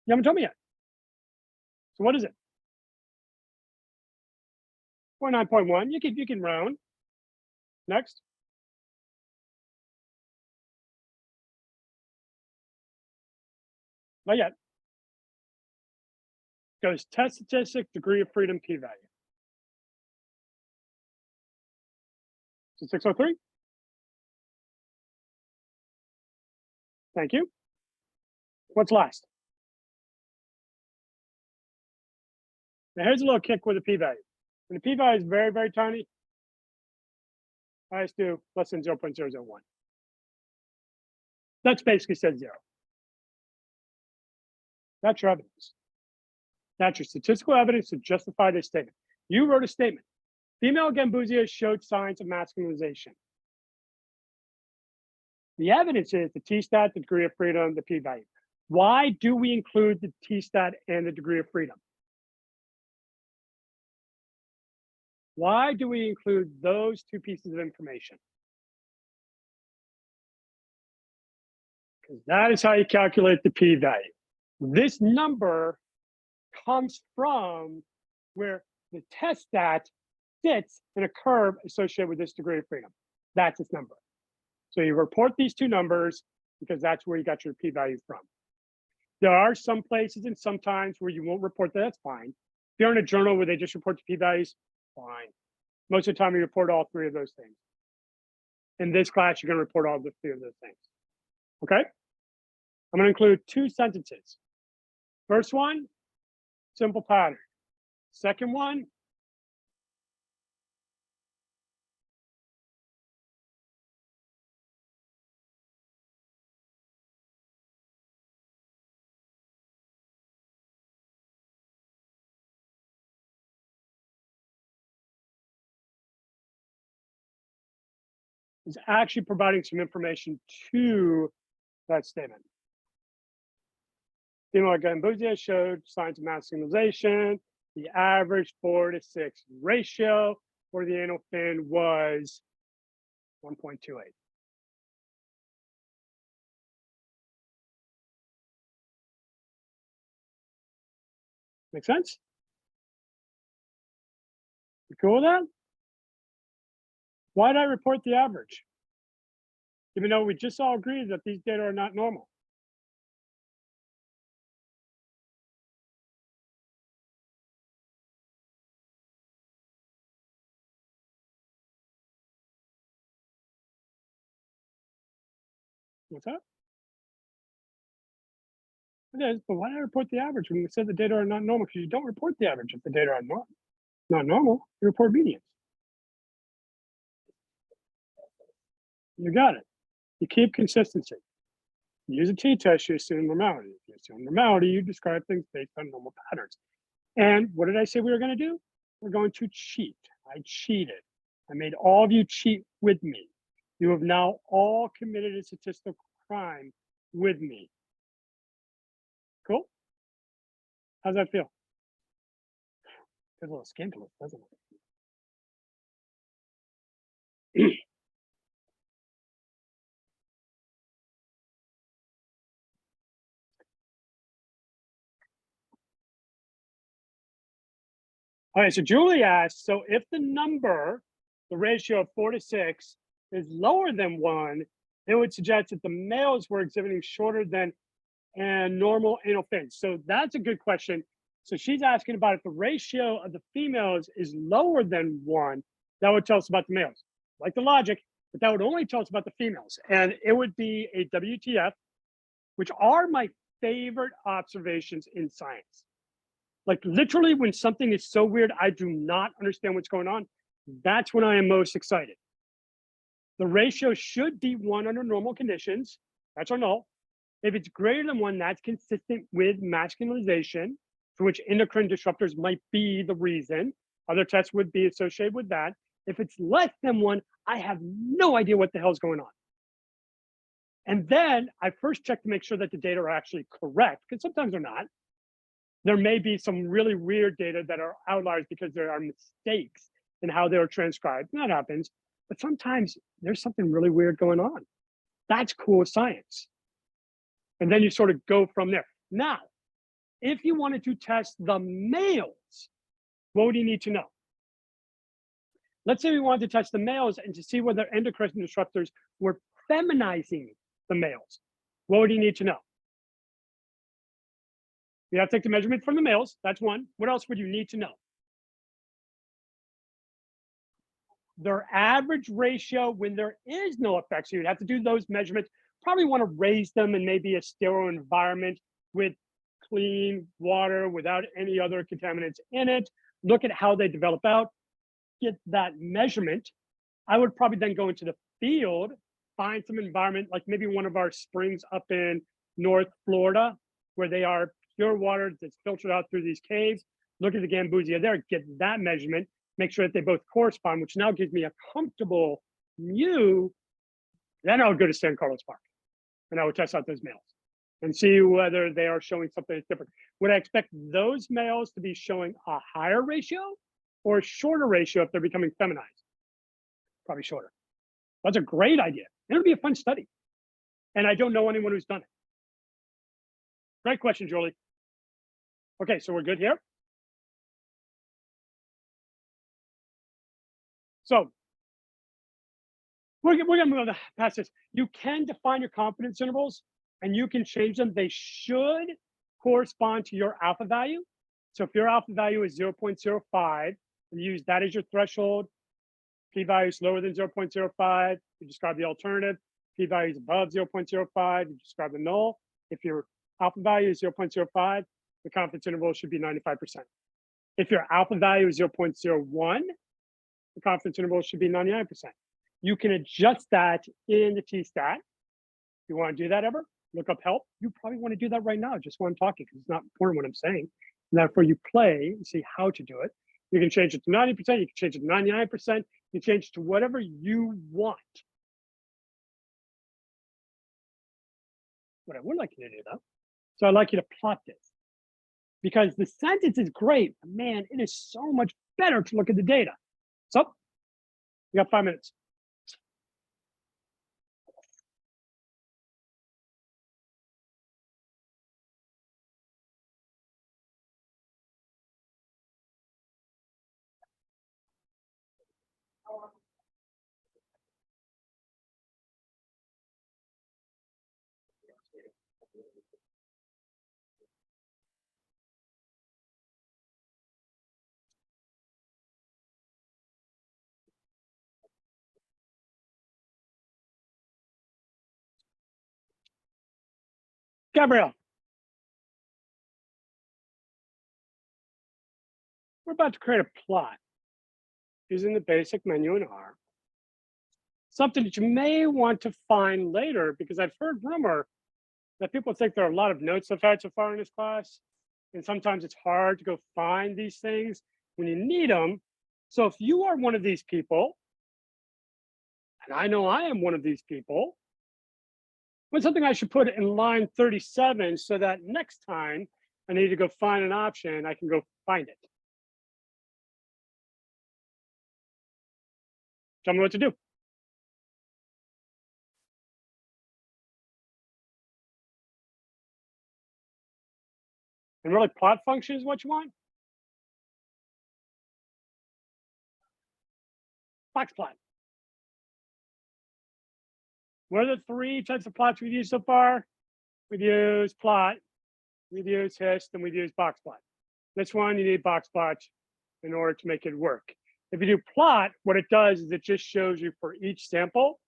You haven't told me yet. So what is it? 9.1. You can round. Next. Not yet. Goes test statistic, degree of freedom, p-value. So 603. Thank you. What's last? Now here's a little kick with the p-value. When the p-value is very, very tiny, I just do less than 0.001. That's basically said 0. That's your evidence. That's your statistical evidence to justify this statement. You wrote a statement. Female Gambusia showed signs of masculinization. The evidence is the t-stat, the degree of freedom, the p-value. Why do we include the t-stat and the degree of freedom? Why do we include those 2 pieces of information? Because that is how you calculate the p-value. This number comes from where the test stat sits in a curve associated with this degree of freedom. That's its number. So you report these 2 numbers because that's where you got your p-value from. There are some places and sometimes where you won't report that. That's fine. If you're in a journal where they just report the p-values, fine. Most of the time, you report all 3 of those things. In this class, you're going to report all 3 of those things. Okay? I'm going to include 2 sentences. First one, simple pattern. Second one, is actually providing some information to that statement. Female Gambusia showed signs of masculinization. the average 4:6 ratio for the anal fin was 1.28. Make sense? You cool with that? Why did I report the average? Even though we just all agreed that these data are not normal. What's that? It is, but why did I report the average when we said the data are not normal? Because you don't report the average if the data are not normal. You report medians. You got it. You keep consistency. You use a t-test, you assume normality. If you assume normality, you describe things based on normal patterns. And what did I say we were going to do? We're going to cheat. I cheated. I made all of you cheat with me. You have now all committed a statistical crime with me. Cool? How's that feel? Feels a little scandalous, doesn't it? All right, so Julie asked, so if the number, the ratio of 4:6 is lower than 1, it would suggest that the males were exhibiting shorter than normal anal fins. So that's a good question. So she's asking about if the ratio of the females is lower than 1, that would tell us about the males. Like the logic, but that would only tell us about the females. And it would be a WTF, which are my favorite observations in science. Like literally when something is so weird, I do not understand what's going on. That's when I am most excited. The ratio should be 1 under normal conditions. That's our null. If it's greater than 1, that's consistent with masculinization, for which endocrine disruptors might be the reason. Other tests would be associated with that. If it's less than 1, I have no idea what the hell's going on. And then I first check to make sure that the data are actually correct, because sometimes they're not. There may be some really weird data that are outliers because there are mistakes in how they're transcribed. And that happens. But sometimes there's something really weird going on. That's cool science. And then you sort of go from there. Now, if you wanted to test the males, what would you need to know? Let's say we wanted to test the males and to see whether endocrine disruptors were feminizing the males. What would you need to know? You have to take the measurement from the males. That's one. What else would you need to know? Their average ratio when there is no effect. So you'd have to do those measurements. Probably want to raise them in maybe a sterile environment with clean water without any other contaminants in it. Look at how they develop out. Get that measurement. I would probably then go into the field, find some environment, like maybe one of our springs up in North Florida, where they are pure water that's filtered out through these caves. Look at the Gambusia there, get that measurement, make sure that they both correspond, which now gives me a comfortable mu. Then I would go to San Carlos Park and I would test out those males and see whether they are showing something that's different. Would I expect those males to be showing a higher ratio or a shorter ratio if they're becoming feminized? Probably shorter. That's a great idea. It'll be a fun study. And I don't know anyone who's done it. Great question, Julie. Okay, so we're good here. So we're gonna move on past this. You can define your confidence intervals and you can change them. They should correspond to your alpha value. So if your alpha value is 0.05, and use that as your threshold, p-value is lower than 0.05, you describe the alternative. P-value is above 0.05, you describe the null. If your alpha value is 0.05, the confidence interval should be 95%. If your alpha value is 0.01, the confidence interval should be 99%. You can adjust that in the t-stat. You want to do that ever? Look up help. You probably want to do that right now, just while I'm talking, because it's not important what I'm saying. And therefore, you play and see how to do it. You can change it to 90%, you can change it to 99%, you can change it to whatever you want. What I would like you to do though, so I'd like you to plot this. because the sentence is great, but man, it is so much better to look at the data. So you got 5 minutes. Gabrielle, we're about to create a plot using the basic menu in R. Something that you may want to find later, because I've heard rumor that people think there are a lot of notes I've had so far in this class. And sometimes it's hard to go find these things when you need them. So if you are one of these people, and I know I am one of these people, what's something I should put in line 37 so that next time I need to go find an option, I can go find it. Tell me what to do. And really, plot function is what you want? Box plot. What are the three types of plots we've used so far? We've used plot, we've used hist, and we've used box plot. This one, you need box plot in order to make it work. If you do plot, what it does is it just shows you for each sample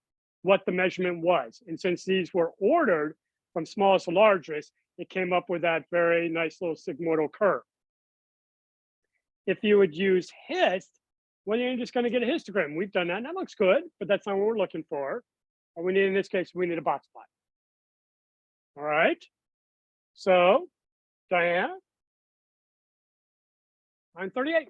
what the measurement was. And since these were ordered from smallest to largest, it came up with that very nice little sigmoidal curve. If you would use hist, well, you're just going to get a histogram. We've done that, and that looks good, but that's not what we're looking for. What we need in this case, we need a box plot. All right. So, Diana, line 38.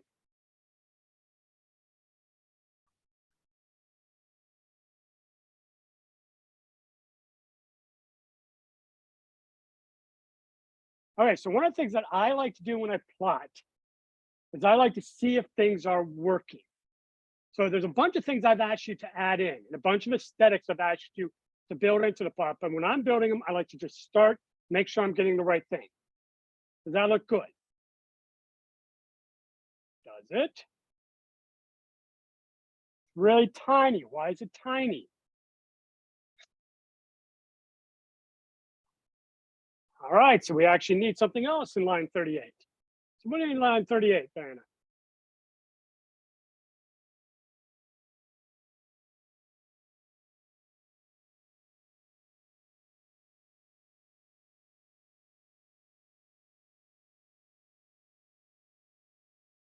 Okay, so one of the things that I like to do when I plot is I like to see if things are working. So there's a bunch of things I've asked you to add in, and a bunch of aesthetics I've asked you to build into the plot. But when I'm building them, I like to just start, make sure I'm getting the right thing. Does that look good? Does it? Really tiny. Why is it tiny? All right, so we actually need something else in line 38. So what do you need in line 38, Diana?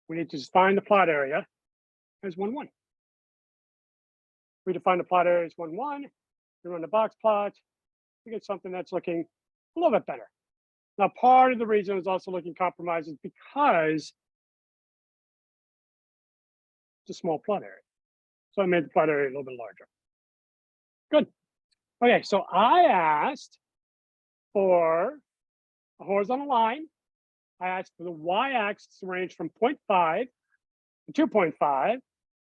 We need to just find the plot area as 1, 1. We define the plot area as 1, 1. We run the box plot. We get something that's looking a little bit better. Now, part of the reason it's also looking compromised is because it's a small plot area. So I made the plot area a little bit larger. Good. Okay, so I asked for a horizontal line. I asked for the y-axis to range from 0.5 to 2.5, and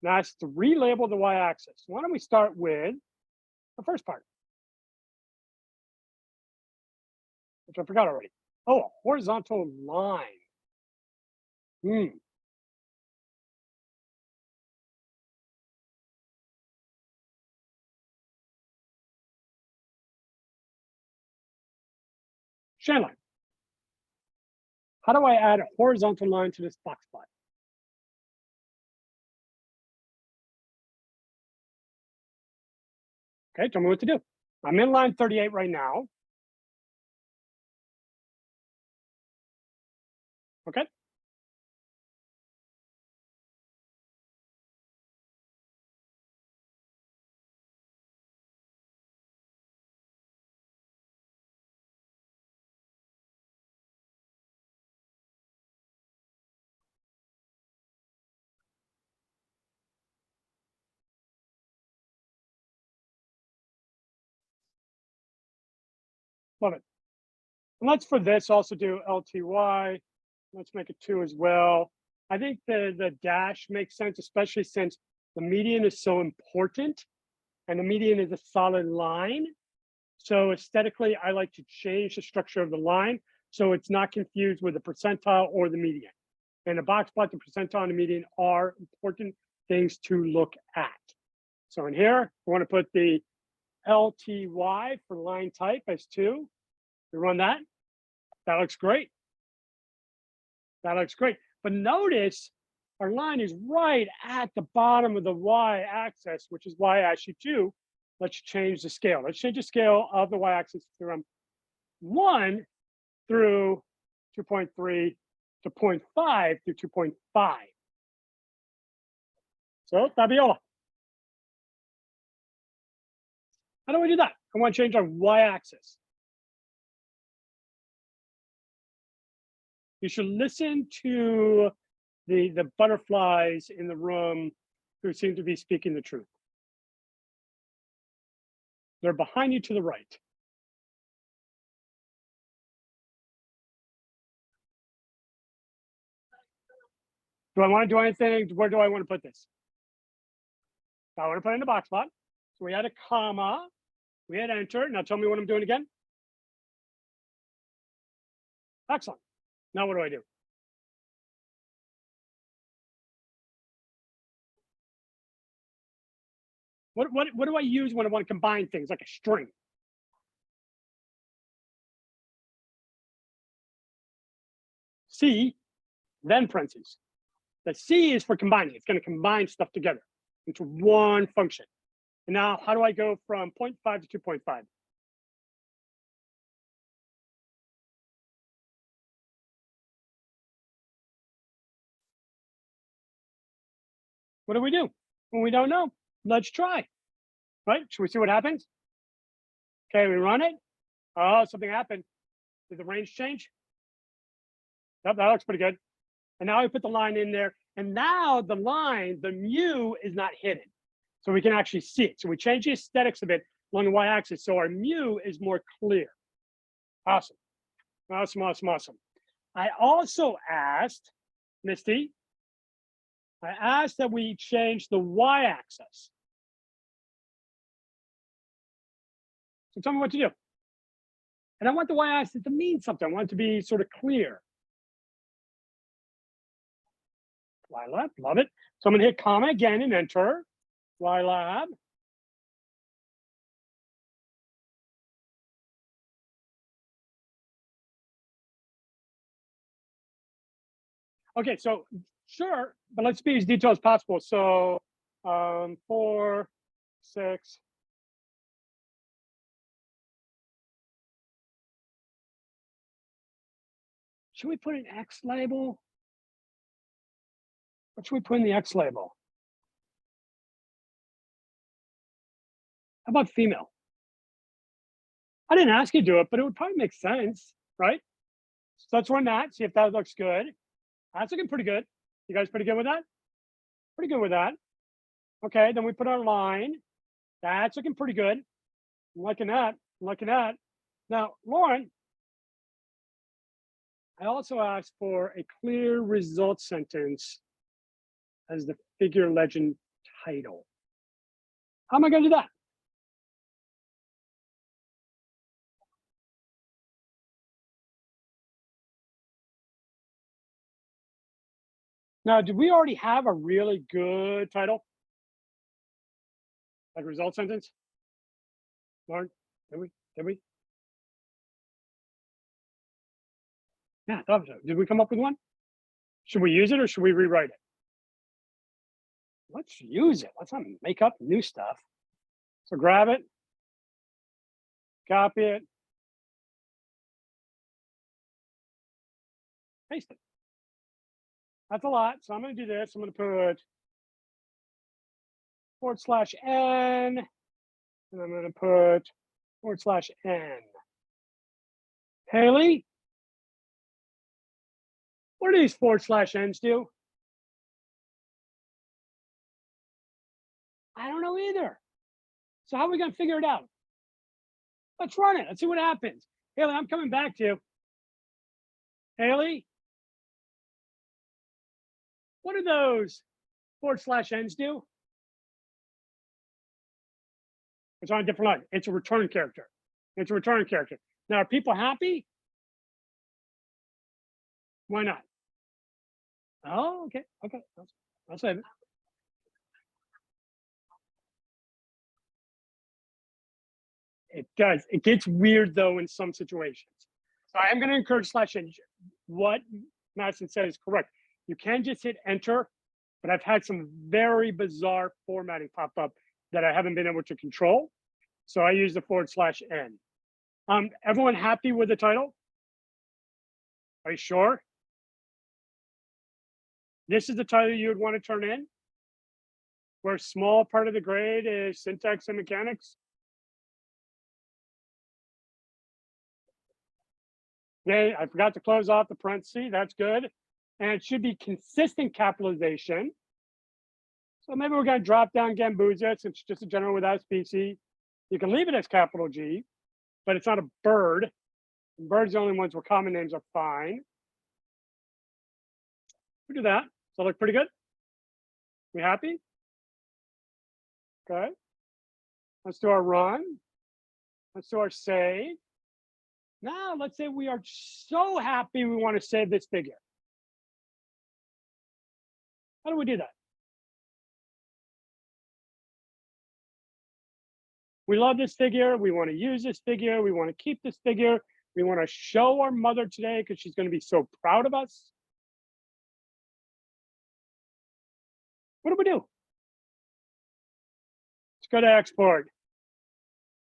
I asked to relabel the y-axis. Why don't we start with the first part, which I forgot already. Oh, a horizontal line. Shannon, how do I add a horizontal line to this box plot? Okay, tell me what to do. I'm in line 38 right now. Okay. Love it. And let's for this also do LTY Let's make it 2 as well. I think the dash makes sense, especially since the median is so important and the median is a solid line. So aesthetically, I like to change the structure of the line so it's not confused with the percentile or the median. And the box plot, the percentile and the median are important things to look at. So in here, we want to put the LTY for line type as 2. We run that. That looks great. That looks great. But notice our line is right at the bottom of the y-axis, which is why I asked you to, let's change the scale. Let's change the scale of the y-axis from 1 through 2.3 to 0.5 through 2.5. So Fabiola. How do we do that? I want to change our y-axis. You should listen to the butterflies in the room who seem to be speaking the truth. They're behind you to the right. Do I want to do anything? Where do I want to put this? I want to put it in the box plot. So we had a comma, we had enter. Now tell me what I'm doing again. Excellent. Now what do I do? What do I use when I want to combine things like a string? C, then parentheses. The C is for combining. It's going to combine stuff together into one function. And now how do I go from 0.5 to 2.5? What do we do when we don't know? Let's try, right? Should we see what happens? Okay, we run it. Oh, something happened. Did the range change? Yep, that looks pretty good. And now I put the line in there. And now the line, the mu is not hidden. So we can actually see it. So we change the aesthetics of it along the y-axis. So our mu is more clear. Awesome. Awesome, awesome, awesome. I also asked, Misty, I asked that we change the y-axis. So tell me what to do. And I want the y-axis to mean something. I want it to be sort of clear. Y lab, love it. So I'm going to hit comma again and enter. Y lab. Okay, so sure, but let's be as detailed as possible. So 4, 6. Should we put an X label? What should we put in the X label? How about female? I didn't ask you to do it, but it would probably make sense, right? So let's run that, see if that looks good. That's looking pretty good. You guys pretty good with that? Pretty good with that. Okay, then we put our line. That's looking pretty good. I'm liking that. I'm liking that. Now, Lauren, I also asked for a clear result sentence as the figure legend title. How am I going to do that? Now, did we already have a really good title? Like result sentence? Lauren, did we? Did we? Yeah, I thought so. Did we come up with one? Should we use it or should we rewrite it? Let's use it. Let's not make up new stuff. So grab it, copy it, paste it. That's a lot. So I'm going to do this. I'm going to put /n, and I'm going to put /n. Haley, what do these /n's do? I don't know either. So how are we going to figure it out? Let's run it. Let's see what happens. Haley, I'm coming back to you. Haley, What do those /ns do? It's on a different line. It's a return character. It's a return character. Now, are people happy? Why not? Oh, okay, okay. I'll save it. It does. It gets weird though in some situations. So I am going to encourage /n. What Madison said is correct. You can just hit enter, but I've had some very bizarre formatting pop up that I haven't been able to control. So I use the /n. Everyone happy with the title? Are you sure? This is the title you would want to turn in, where a small part of the grade is syntax and mechanics. Okay, I forgot to close off the parenthesis. That's good. And it should be consistent capitalization. So maybe we're going to drop down Gambusia since it's just a general without species. You can leave it as capital G, but it's not a bird. And birds are the only ones where common names are fine. We do that. Does that look pretty good? We happy? Okay. Let's do our run. Let's do our save. Now, let's say we are so happy we want to save this figure. How do we do that? We love this figure. We want to use this figure. We want to keep this figure. We want to show our mother today because she's going to be so proud of us. What do we do? Let's go to export.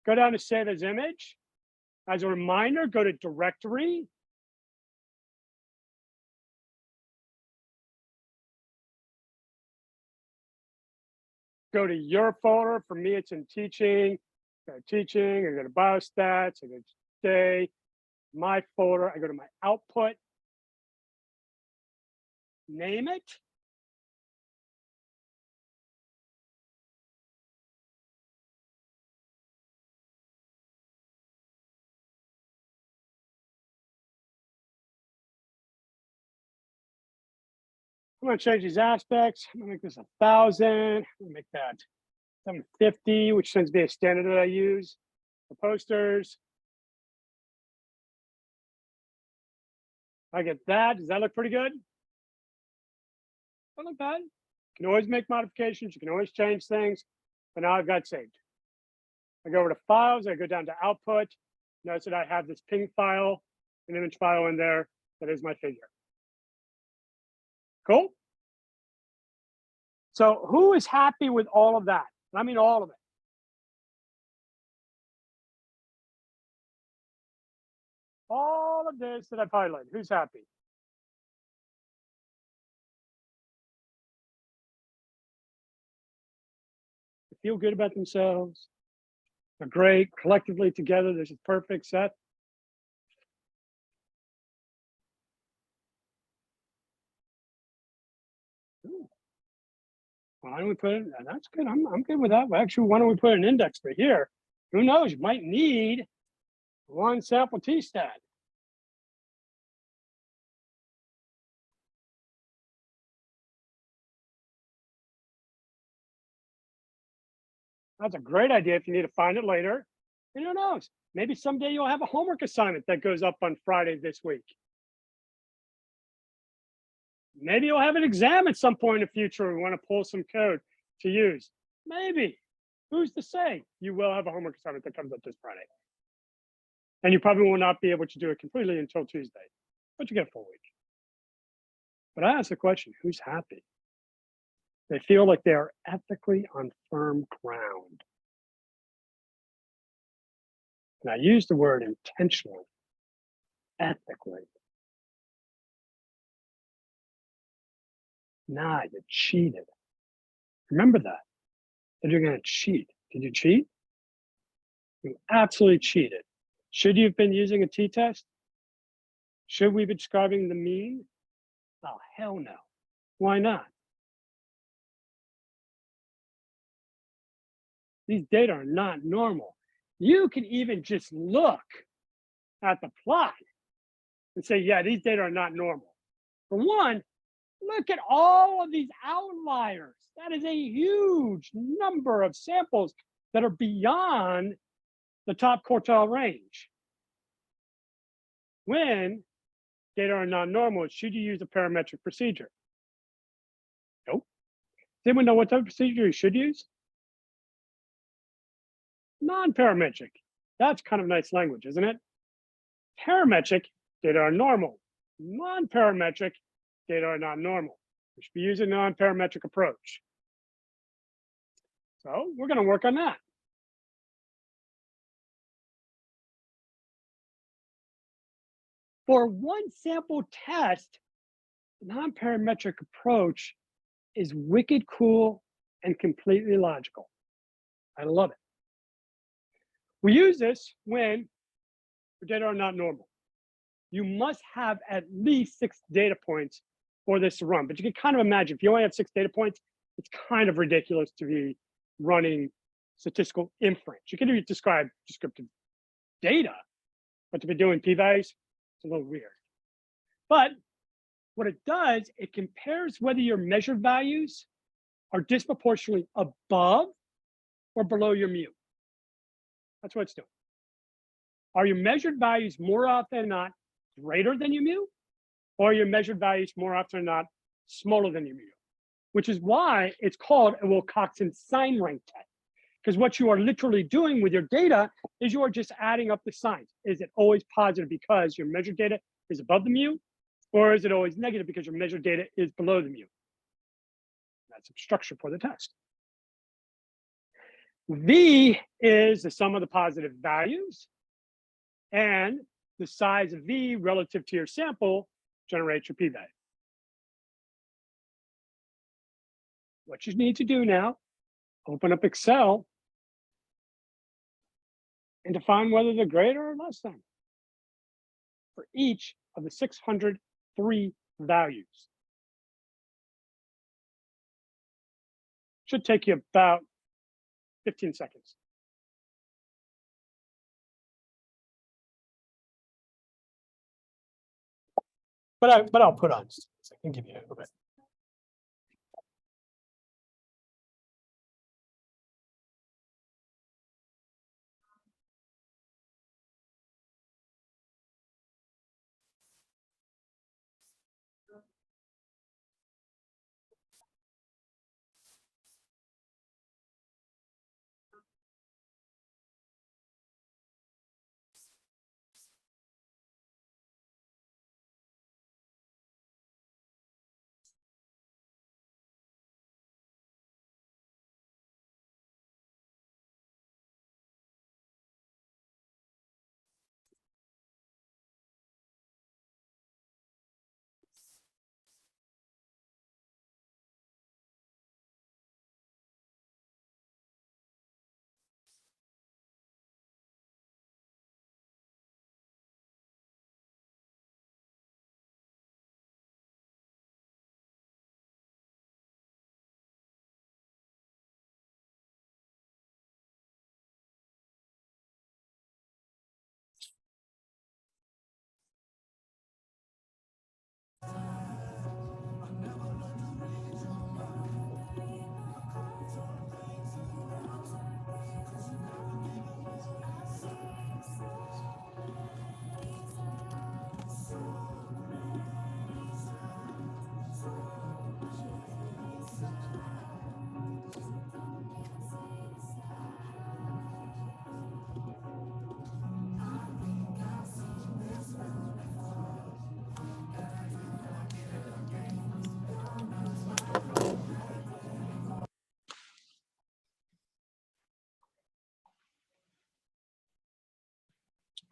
Go down to save as image. As a reminder, go to directory. Go to your folder. For me, it's in teaching. Go to teaching. I go to biostats. I go to today. My folder. I go to my output. Name it. I'm going to change these aspects. I'm going to make this 1,000. I'm going to make that 750, which tends to be a standard that I use for posters. I get that. Does that look pretty good? That look bad. You can always make modifications. You can always change things. But now I've got saved. I go over to files. I go down to output. Notice that I have this ping file, an image file in there. That is my figure. Cool. So who is happy with all of that? I mean, all of it. All of this that I've highlighted. Who's happy? They feel good about themselves. They're great. Collectively together, this is perfect. Seth? Ooh. Why don't we put it? That's good. I'm good with that. Actually, why don't we put an index for here? Who knows? You might need one sample t-stat. That's a great idea if you need to find it later. And who knows? Maybe someday you'll have a homework assignment that goes up on Friday this week. Maybe you'll have an exam at some point in the future and want to pull some code to use. Maybe. Who's to say? You will have a homework assignment that comes up this Friday. And you probably will not be able to do it completely until Tuesday, but you get a full week. But I ask the question, who's happy? They feel like they are ethically on firm ground. And I use the word intentionally, ethically. Nah, you cheated. Remember that you're going to cheat. Did you cheat? You absolutely cheated. Should you have been using a t-test? Should we be describing the mean? Oh, hell no. Why not? These data are not normal. You can even just look at the plot and say, yeah, these data are not normal. For one, Look at all of these outliers. That is a huge number of samples that are beyond the top quartile range. When data are non-normal, should you use a parametric procedure? Nope. Does anyone know what type of procedure you should use? Non-parametric. That's kind of nice language, isn't it? Parametric, data are normal. Non-parametric, data are not normal. We should be using a non-parametric approach. So we're going to work on that. For one sample test, the non-parametric approach is wicked cool and completely logical. I love it. We use this when your data are not normal. You must have at least 6 data points for this to run. But you can kind of imagine if you only have 6 data points, it's kind of ridiculous to be running statistical inference. You can describe descriptive data, but to be doing p-values, it's a little weird. But what it does, it compares whether your measured values are disproportionately above or below your mu. That's what it's doing. Are your measured values more often than not greater than your mu? Or are your measured values more often than not smaller than your mu? Which is why it's called a Wilcoxon sign rank test. Because what you are literally doing with your data is you are just adding up the signs. Is it always positive because your measured data is above the mu? Or is it always negative because your measured data is below the mu? That's the structure for the test. V is the sum of the positive values, and the size of V relative to your sample generates your p-value. What you need to do now, open up Excel and define whether they're greater or less than for each of the 603 values. Should take you about 15 seconds. But I'll put on just a second, give you a little bit.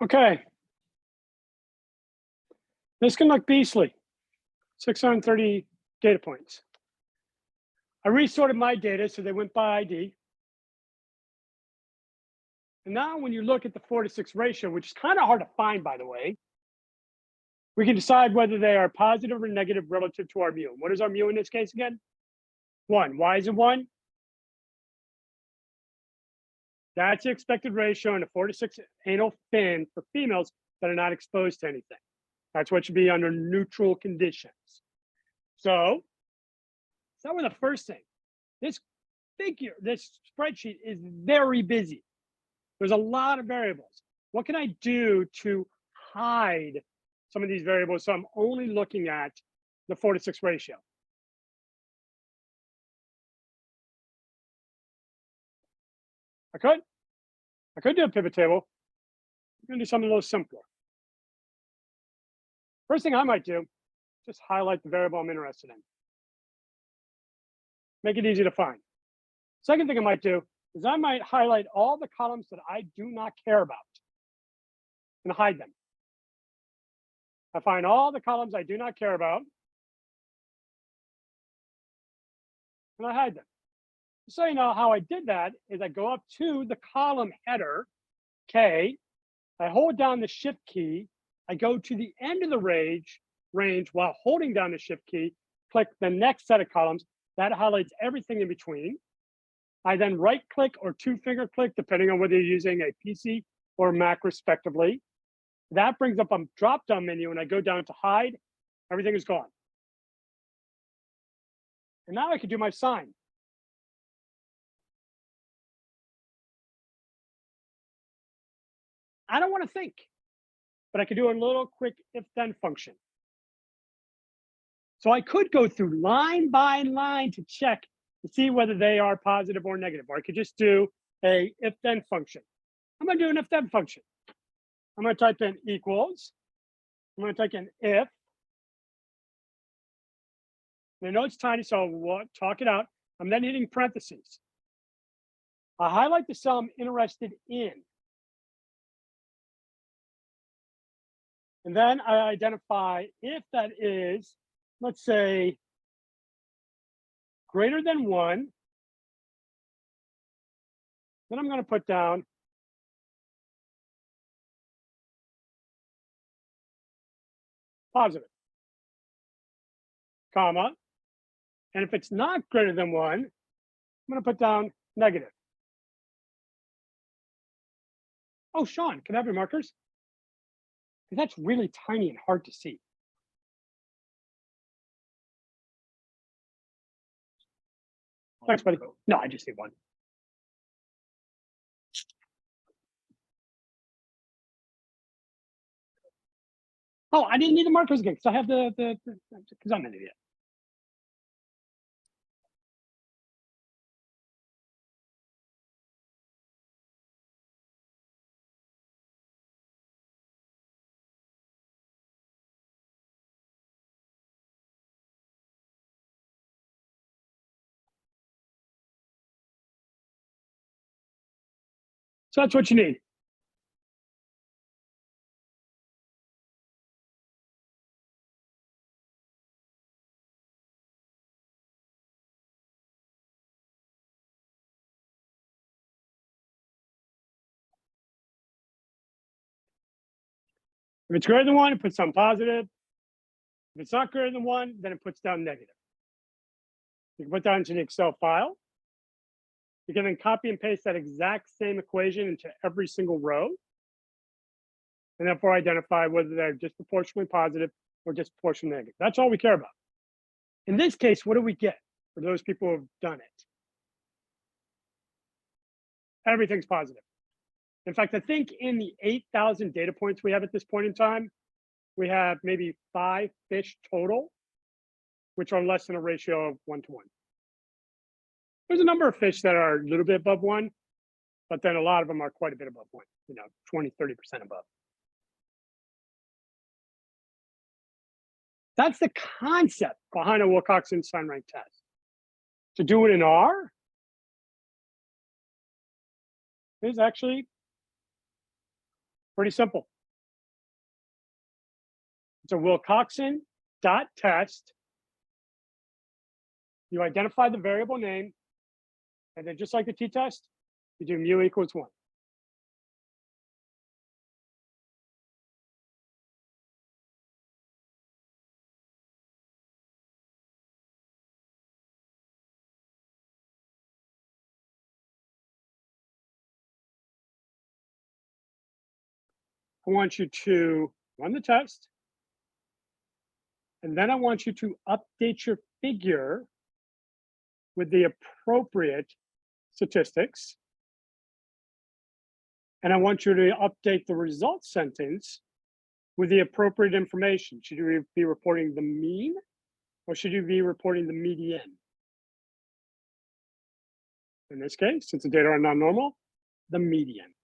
Okay. This can look beastly. 630 data points. I resorted my data so they went by ID. And now when you look at the 4:6 ratio, which is kind of hard to find, by the way, we can decide whether they are positive or negative relative to our mu. What is our mu in this case again? 1. Why is it 1? That's the expected ratio in a 4:6 anal fin for females that are not exposed to anything. That's what should be under neutral conditions. So start with the first thing. This this spreadsheet is very busy. There's a lot of variables. What can I do to hide some of these variables so I'm only looking at the 4:6 ratio? I could do a pivot table. I'm gonna do something a little simpler. First thing I might do, just highlight the variable I'm interested in. Make it easy to find. Second thing I might do is I might highlight all the columns that I do not care about and hide them. I find all the columns I do not care about and I hide them. So you know how I did that is I go up to the column header, K, I hold down the shift key, I go to the end of the range while holding down the shift key, click the next set of columns, that highlights everything in between. I then right click or two finger click, depending on whether you're using a PC or Mac respectively. That brings up a drop down menu and I go down to hide, everything is gone. And now I can do my sign. I don't want to think, but I could do a little quick if then function. So I could go through line by line to check to see whether they are positive or negative, or I could just do a if then function. I'm going to do an if then function. I'm going to type in equals. I'm going to type in if. And I know it's tiny, so we'll talk it out. I'm then hitting parentheses. I highlight the cell I'm interested in. And then I identify if that is, let's say, greater than 1. Then I'm going to put down positive, comma. And if it's not greater than 1, I'm going to put down negative. Oh, Sean, can I have your markers? Because that's really tiny and hard to see. Thanks, buddy. No, I just need one. Oh, I didn't need the markers again because I have because I'm an idiot. So that's what you need. If it's greater than 1, it puts down positive. If it's not greater than 1, then it puts down negative. You can put that into the Excel file. You can then copy and paste that exact same equation into every single row. And therefore identify whether they're disproportionately positive or disproportionately negative. That's all we care about. In this case, what do we get for those people who have done it? Everything's positive. In fact, I think in the 8,000 data points we have at this point in time, we have maybe 5 fish total, which are less than a ratio of 1 to 1. There's a number of fish that are a little bit above 1, but then a lot of them are quite a bit above 1, 20, 30% above. That's the concept behind a Wilcoxon sign rank test. To do it in R is actually pretty simple. It's a Wilcoxon dot test. You identify the variable name, and then just like the t-test, you do mu equals 1. I want you to run the test And then I want you to update your figure with the appropriate statistics. And I want you to update the result sentence with the appropriate information. Should you be reporting the mean or should you be reporting the median? In this case, since the data are non-normal, the median.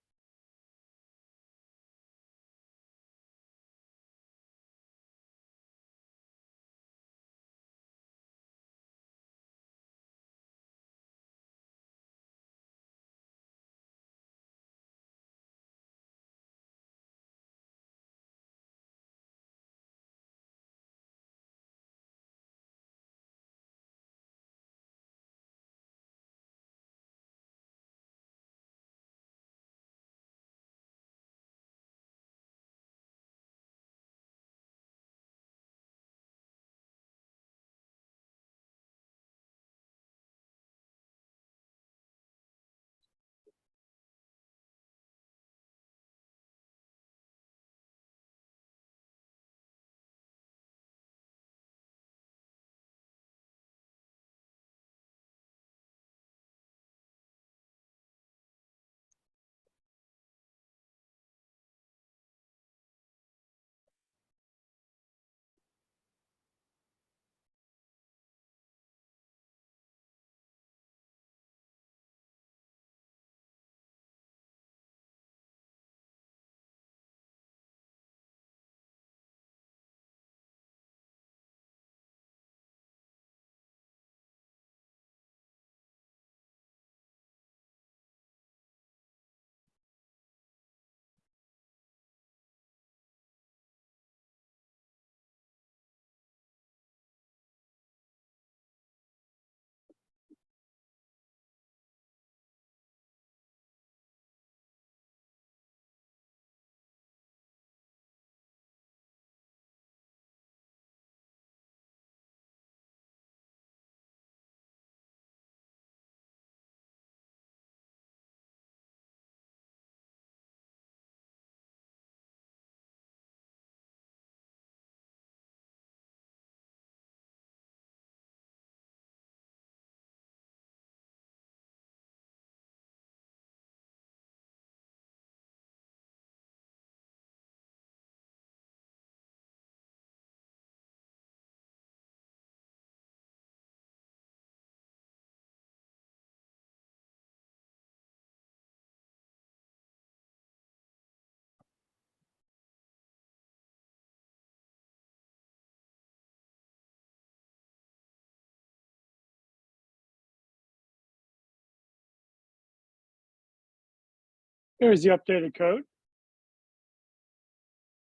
Here's the updated code,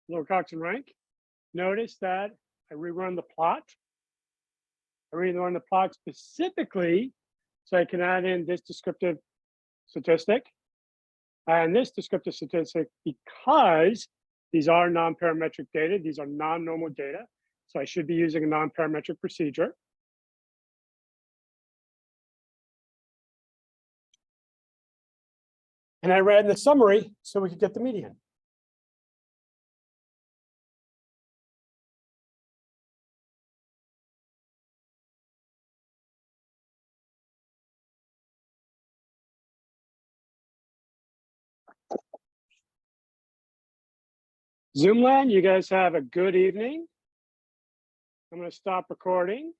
lower Cox and rank. Notice that I rerun the plot. I rerun the plot specifically so I can add in this descriptive statistic and this descriptive statistic because these are non-parametric data. These are non-normal data. So I should be using a non-parametric procedure. And I ran the summary so we could get the median. Zoomland, you guys have a good evening. I'm going to stop recording.